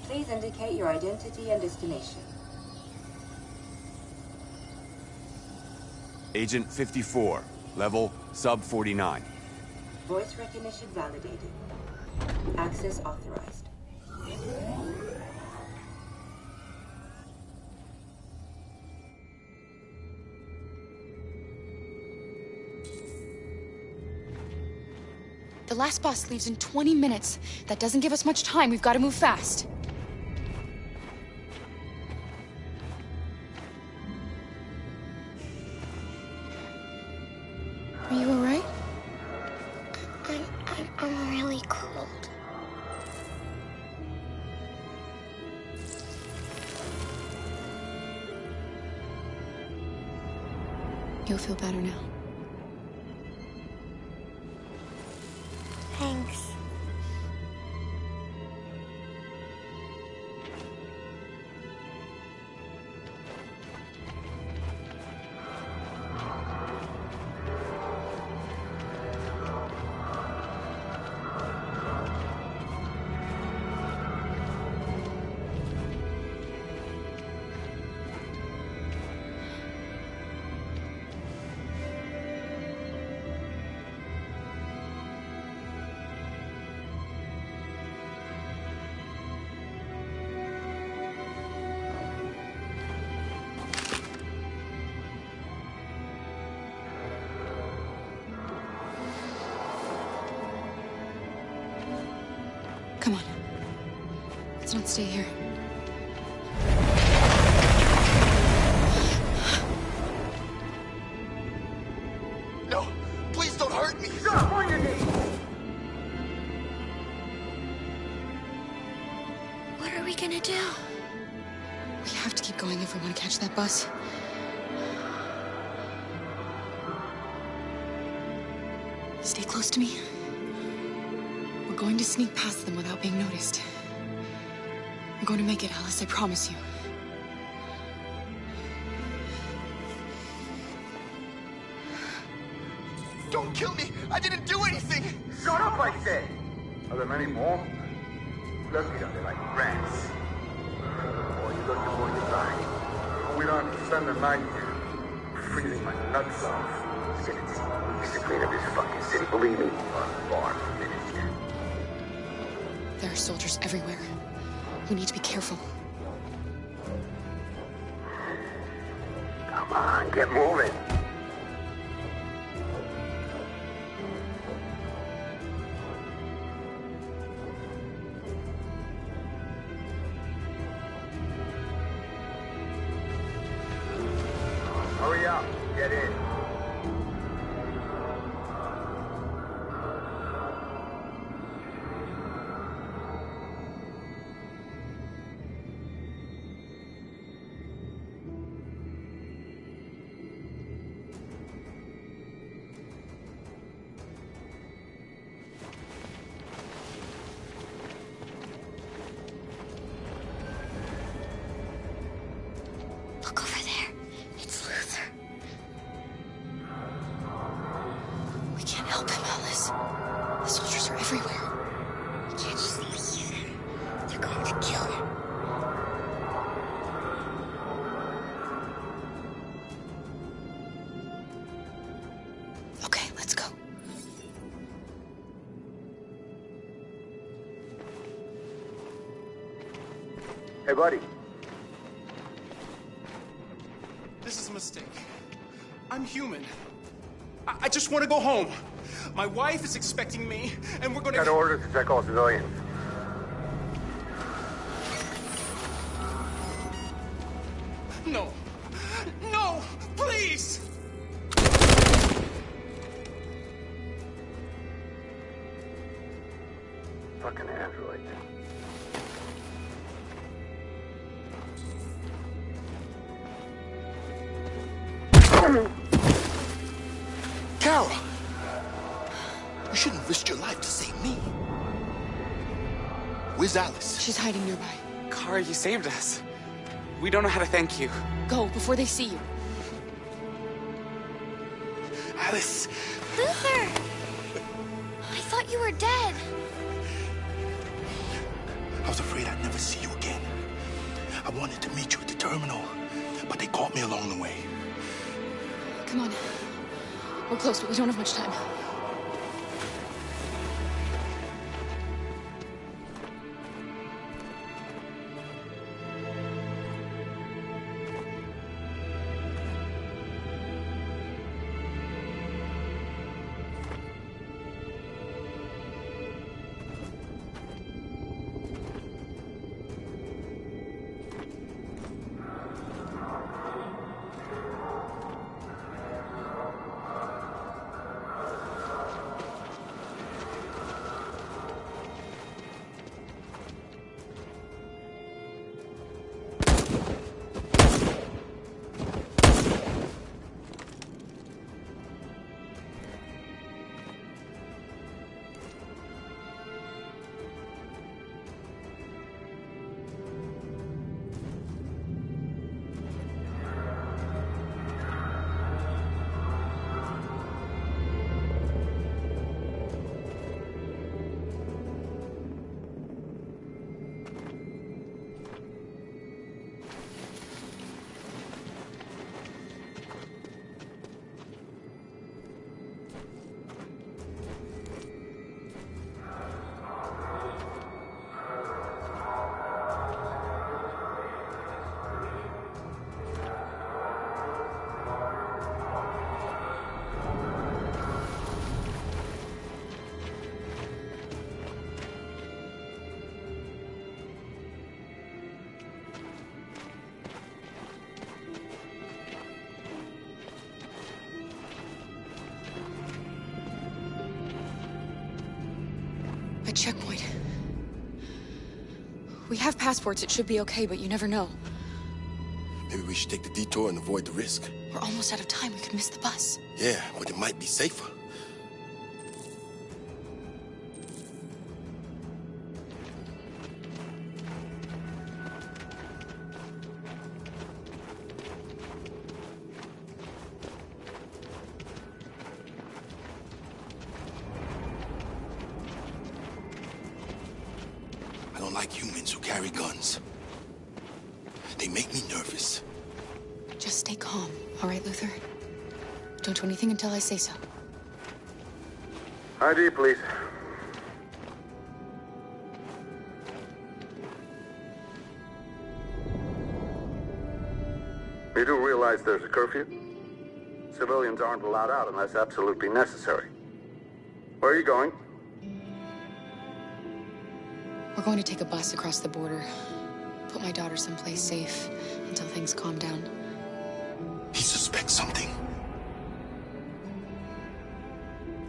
Please indicate your identity and destination. Agent 54, level sub 49. Voice recognition validated. Access authorized. The last bus leaves in 20 minutes. That doesn't give us much time. We've got to move fast. Are you all right? I'm really cold. You'll feel better now. Thanks. Come on. Let's not stay here. No! Please don't hurt me! Stop on your knees! What are we gonna do? We have to keep going if we want to catch that bus. Stay close to me. We're going to sneak past them without being noticed. We're going to make it, Alice, I promise you. Don't kill me! I didn't do anything! Shut up, I said! Are there many more? Lucky that they're like rats. Or you looking for your body? We don't have to spend the night here. Freezing my nuts off. Citizens, we should clean up this fucking city. Believe me, I'm far from finished yet. There are soldiers everywhere. We need to be careful. Come on, get moving. Hurry up, get in. Look over there. It's Luther. We can't help him, Alice. The soldiers are everywhere. We can't just leave him. They're going to kill him. Okay, let's go. Hey, buddy. This is a mistake. I'm human. I just want to go home. My wife is expecting me, and we're gonna... Got orders to check all civilians. No. No! Please! Fucking android. Kara! You shouldn't have risked your life to save me. Where's Alice? She's hiding nearby. Kara, you saved us. We don't know how to thank you. Go, before they see you. Alice! Luther! I thought you were dead. I was afraid I'd never see you again. I wanted to meet you at the terminal, but they caught me along the way. Come on. We're close, but we don't have much time. A checkpoint. We have passports, it should be okay, but you never know. Maybe we should take the detour and avoid the risk. We're almost out of time, we could miss the bus. Yeah, but it might be safer. I don't like humans who carry guns. They make me nervous. Just stay calm, all right, Luther? Don't do anything until I say so. ID, please. You do realize there's a curfew? Civilians aren't allowed out unless absolutely necessary. Where are you going? We're going to take a bus across the border. Put my daughter someplace safe until things calm down. He suspects something.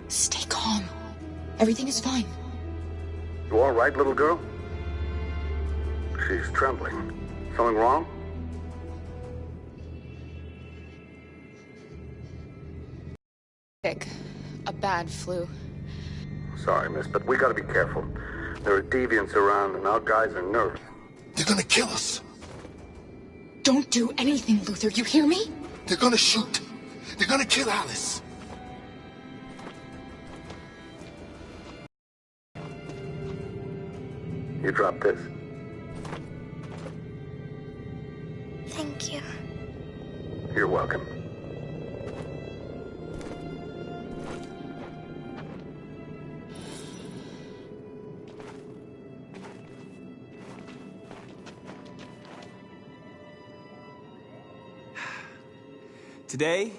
Stay calm. Everything is fine. You all right, little girl? She's trembling. Something wrong? Sick. A bad flu. Sorry, miss, but we gotta be careful. There are deviants around, and our guys are nervous. They're gonna kill us. Don't do anything, Luther. You hear me? They're gonna shoot. They're gonna kill Alice. You drop this. Thank you. You're welcome. Today,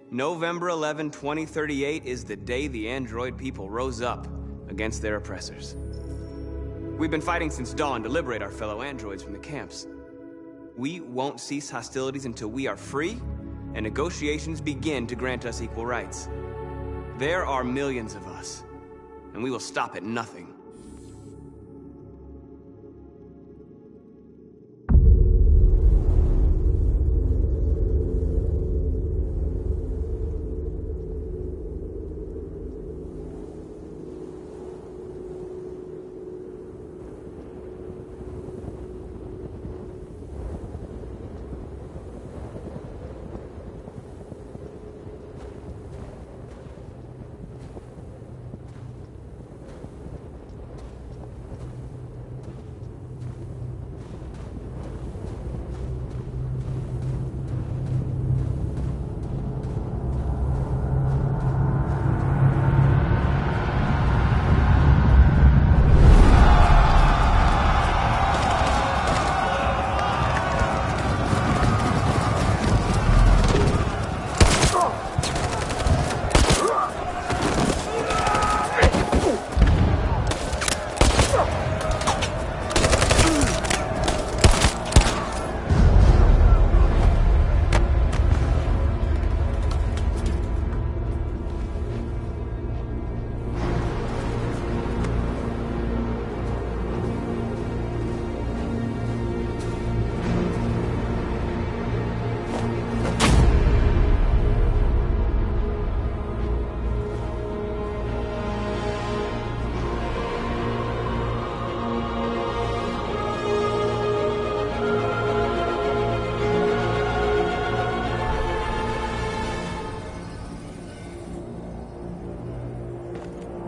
November 11, 2038, is the day the android people rose up against their oppressors. We've been fighting since dawn to liberate our fellow androids from the camps. We won't cease hostilities until we are free and negotiations begin to grant us equal rights. There are millions of us, and we will stop at nothing.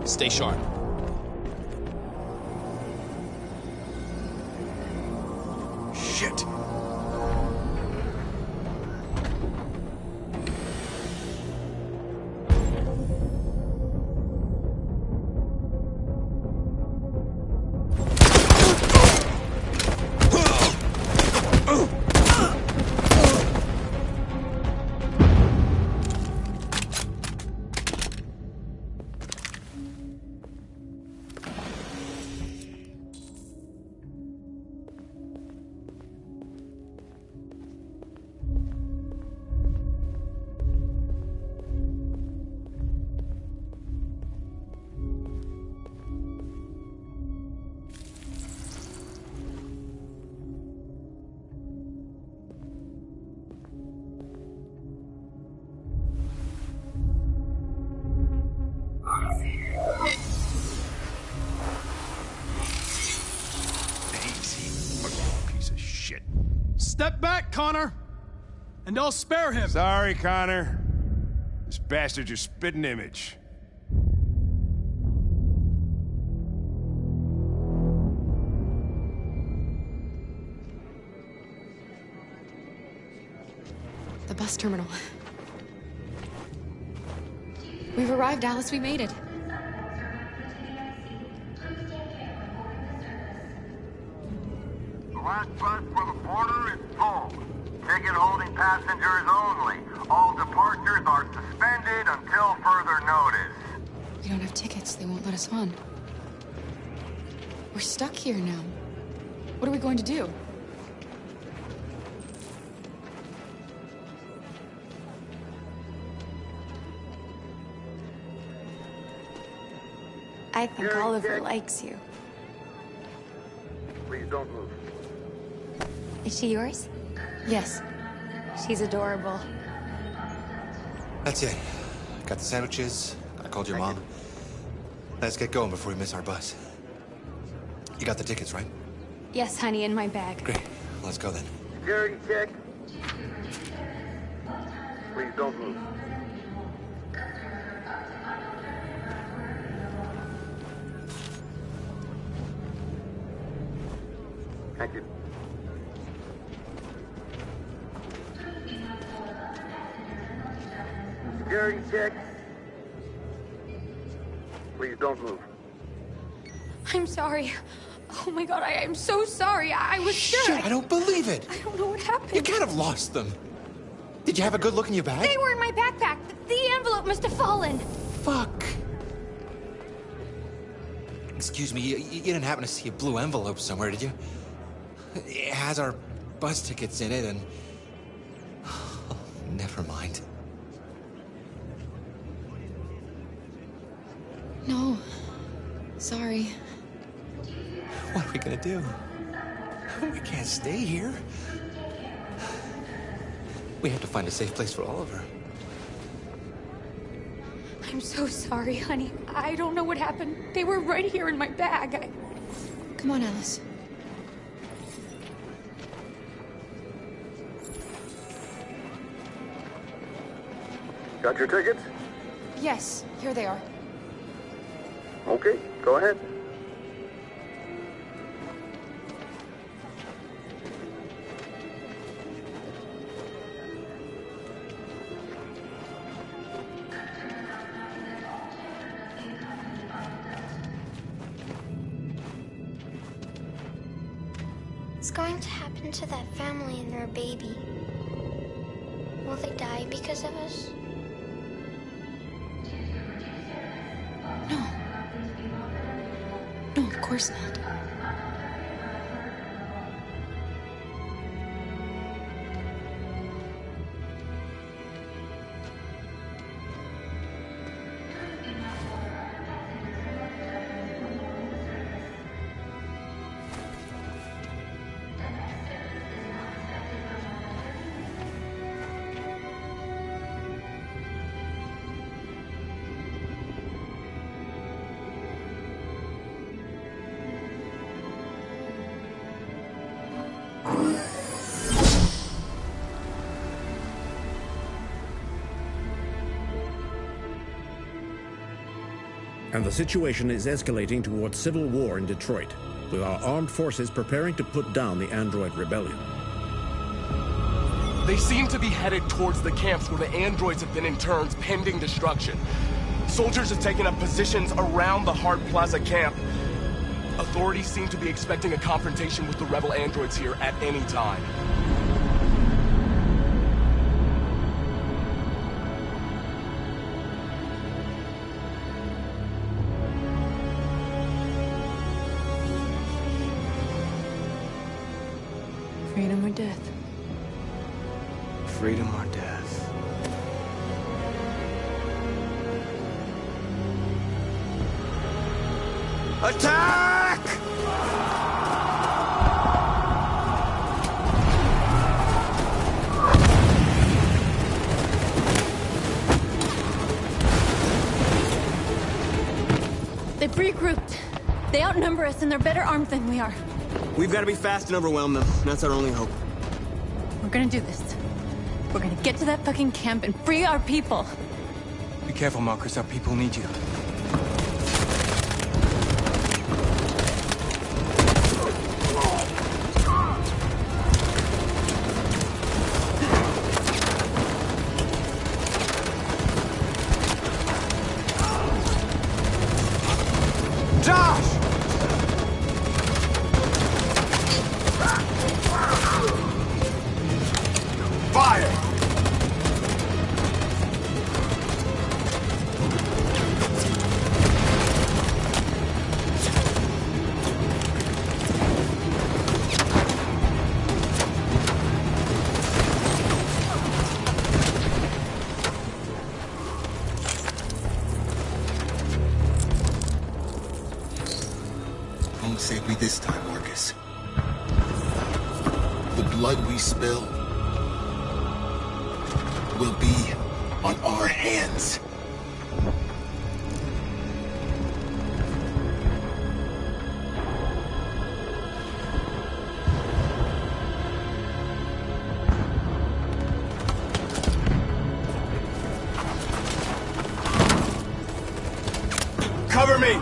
Stay sharp. Shit. Step back, Connor! And I'll spare him! Sorry, Connor. This bastard's your spitting image. The bus terminal. We've arrived, Alice. We made it. The last bus for the border is full. Ticket holding passengers only. All departures are suspended until further notice. We don't have tickets. They won't let us on. We're stuck here now. What are we going to do? I think Oliver likes you. Please don't move. Is she yours? Yes. She's adorable. That's it. Got the sandwiches. I called your mom. Let's get going before we miss our bus. You got the tickets, right? Yes, honey, in my bag. Great. Let's go then. Security check. Please don't move. Thank you. Security check. Please don't move. I'm sorry. Oh my god, I'm so sorry. I was sure. Shit, I don't believe it. I don't know what happened. You can't have lost them. Did you have a good look in your bag? They were in my backpack. The envelope must have fallen. Fuck. Excuse me, you didn't happen to see a blue envelope somewhere, did you? It has our bus tickets in it and... Oh, never mind. No. Sorry. What are we gonna do? We can't stay here. We have to find a safe place for Oliver. I'm so sorry, honey. I don't know what happened. They were right here in my bag. Come on, Alice. Got your tickets? Yes, here they are. Okay, go ahead. What's going to happen to that family and their baby? Will they die because of us? No. No, of course not. And the situation is escalating towards civil war in Detroit, with our armed forces preparing to put down the android rebellion. They seem to be headed towards the camps where the androids have been interned pending destruction. Soldiers have taken up positions around the Hart Plaza camp. Authorities seem to be expecting a confrontation with the rebel androids here at any time. Freedom or death? Freedom or death? Attack! They've regrouped. They outnumber us and they're better armed than we are. We've got to be fast and overwhelm them. That's our only hope. We're gonna do this. We're gonna get to that fucking camp and free our people. Be careful, Marcus. Our people need you. Won't save me this time, Marcus. The blood we spill will be on our hands. Cover me!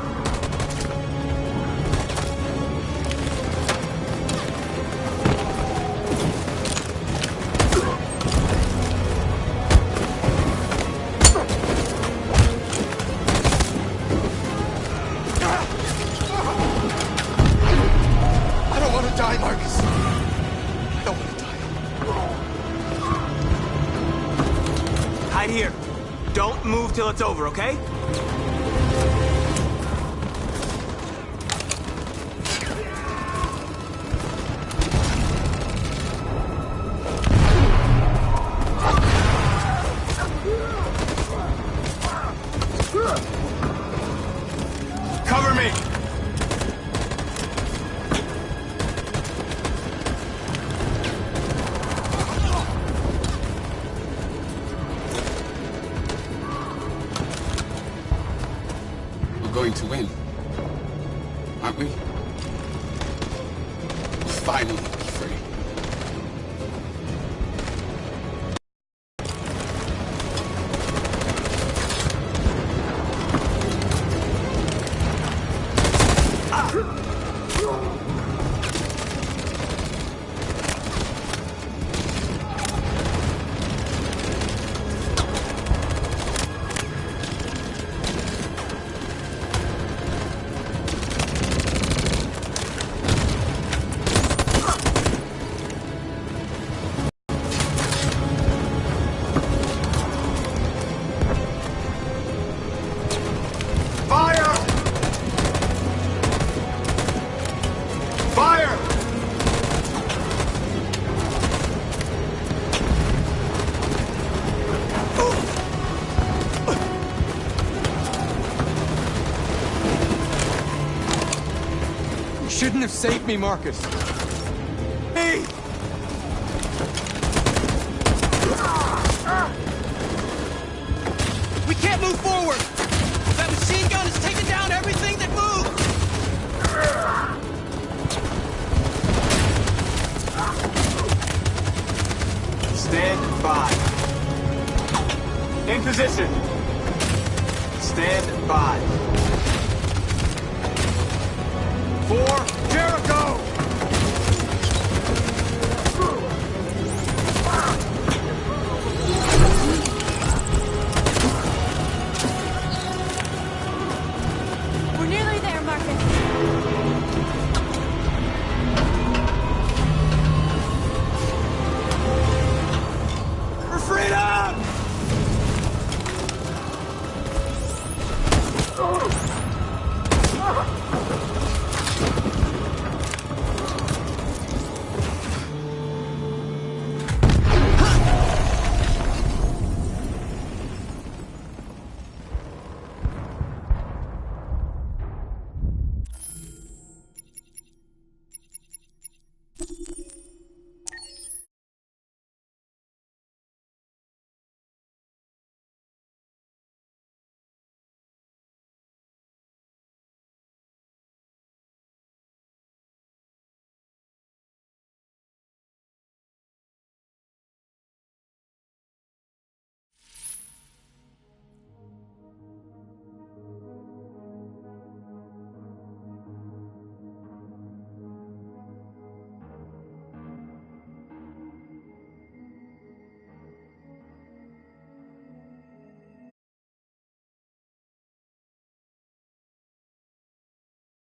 Hide here. Don't move till it's over, okay? Cover me! Going to win, aren't we? Finally free. Shouldn't have saved me, Marcus. Hey! We can't move forward! That machine gun is taking down everything that moves! Stand by. In position. Stand by. For Jericho!